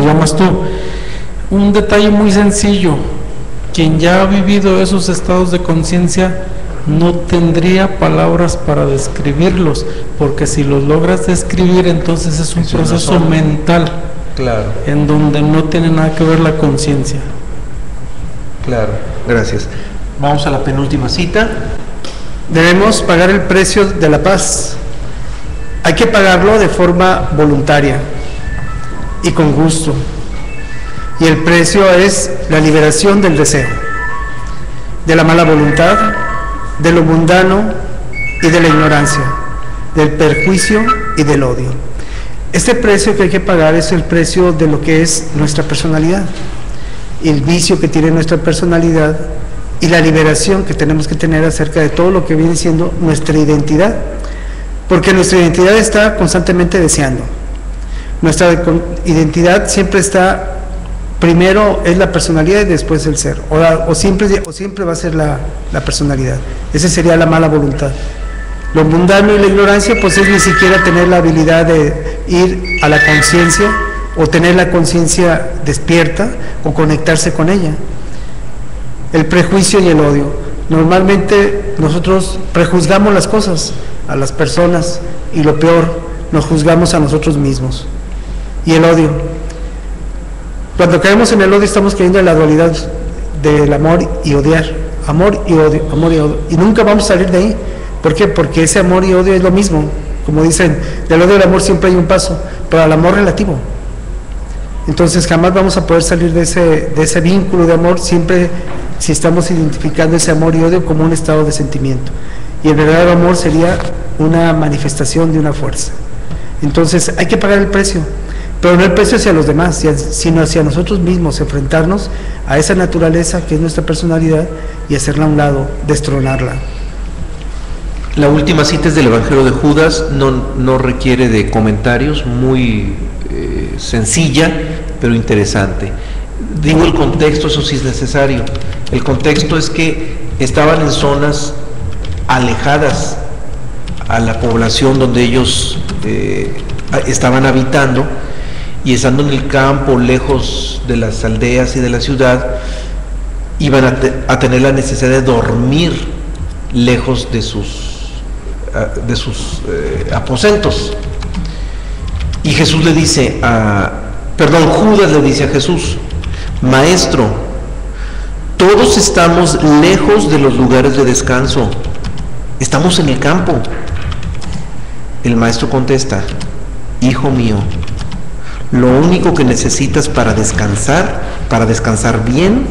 Speaker 6: llamas tú. Un detalle muy sencillo: quien ya ha vivido esos estados de conciencia no tendría palabras para describirlos, porque si los logras describir, entonces es un proceso mental,
Speaker 2: Claro,
Speaker 6: en donde no tiene nada que ver la conciencia.
Speaker 2: claro. Gracias. Vamos a la penúltima cita.
Speaker 1: Debemos pagar el precio de la paz. Hay que pagarlo de forma voluntaria y con gusto. Y el precio es la liberación del deseo, de la mala voluntad, de lo mundano y de la ignorancia, del perjuicio y del odio. Este precio que hay que pagar es el precio de lo que es nuestra personalidad, el vicio que tiene nuestra personalidad y la liberación que tenemos que tener acerca de todo lo que viene siendo nuestra identidad, porque nuestra identidad está constantemente deseando. Nuestra identidad siempre está, primero es la personalidad y después el ser, o siempre va a ser la personalidad. Esa sería la mala voluntad. Lo mundano y la ignorancia, pues es ni siquiera tener la habilidad de ir a la conciencia o tener la conciencia despierta o conectarse con ella. El prejuicio y el odio. Normalmente nosotros prejuzgamos las cosas, a las personas, y lo peor, nos juzgamos a nosotros mismos. Y el odio. Cuando caemos en el odio estamos cayendo en la dualidad del amor y odiar. Amor y odio, amor y odio. Y nunca vamos a salir de ahí. ¿Por qué? Porque ese amor y odio es lo mismo. Como dicen, del odio al amor siempre hay un paso, pero al amor relativo. Entonces jamás vamos a poder salir de ese vínculo de amor, siempre si estamos identificando ese amor y odio como un estado de sentimiento. Y el verdadero amor sería una manifestación de una fuerza. Entonces hay que pagar el precio, pero no el precio hacia los demás, sino hacia nosotros mismos, enfrentarnos a esa naturaleza que es nuestra personalidad y hacerla a un lado, destronarla.
Speaker 2: La última cita es del Evangelio de Judas, no requiere de comentarios, muy sencilla, pero interesante. Digo el contexto, eso sí es necesario. El contexto es que estaban en zonas alejadas a la población donde ellos estaban habitando, y estando en el campo, lejos de las aldeas y de la ciudad, iban a tener la necesidad de dormir lejos de sus aposentos. Y Jesús le dice Judas le dice a Jesús: Maestro, Todos estamos lejos de los lugares de descanso. Estamos en el campo. El maestro contesta: hijo mío, lo único que necesitas para descansar bien,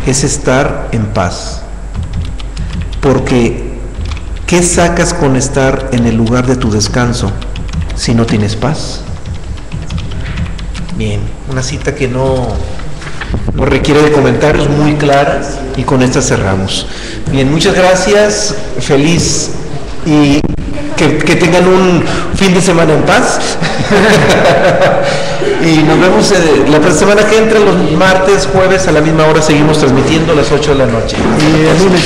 Speaker 2: es estar en paz. Porque, ¿qué sacas con estar en el lugar de tu descanso si no tienes paz? Bien, una cita que no requiere de comentarios, muy claras, y con esta cerramos. Bien, muchas gracias, feliz y que tengan un fin de semana en paz. Y nos vemos la semana que entra, los martes, jueves a la misma hora, seguimos transmitiendo a las 8 de la noche.
Speaker 1: Y el lunes.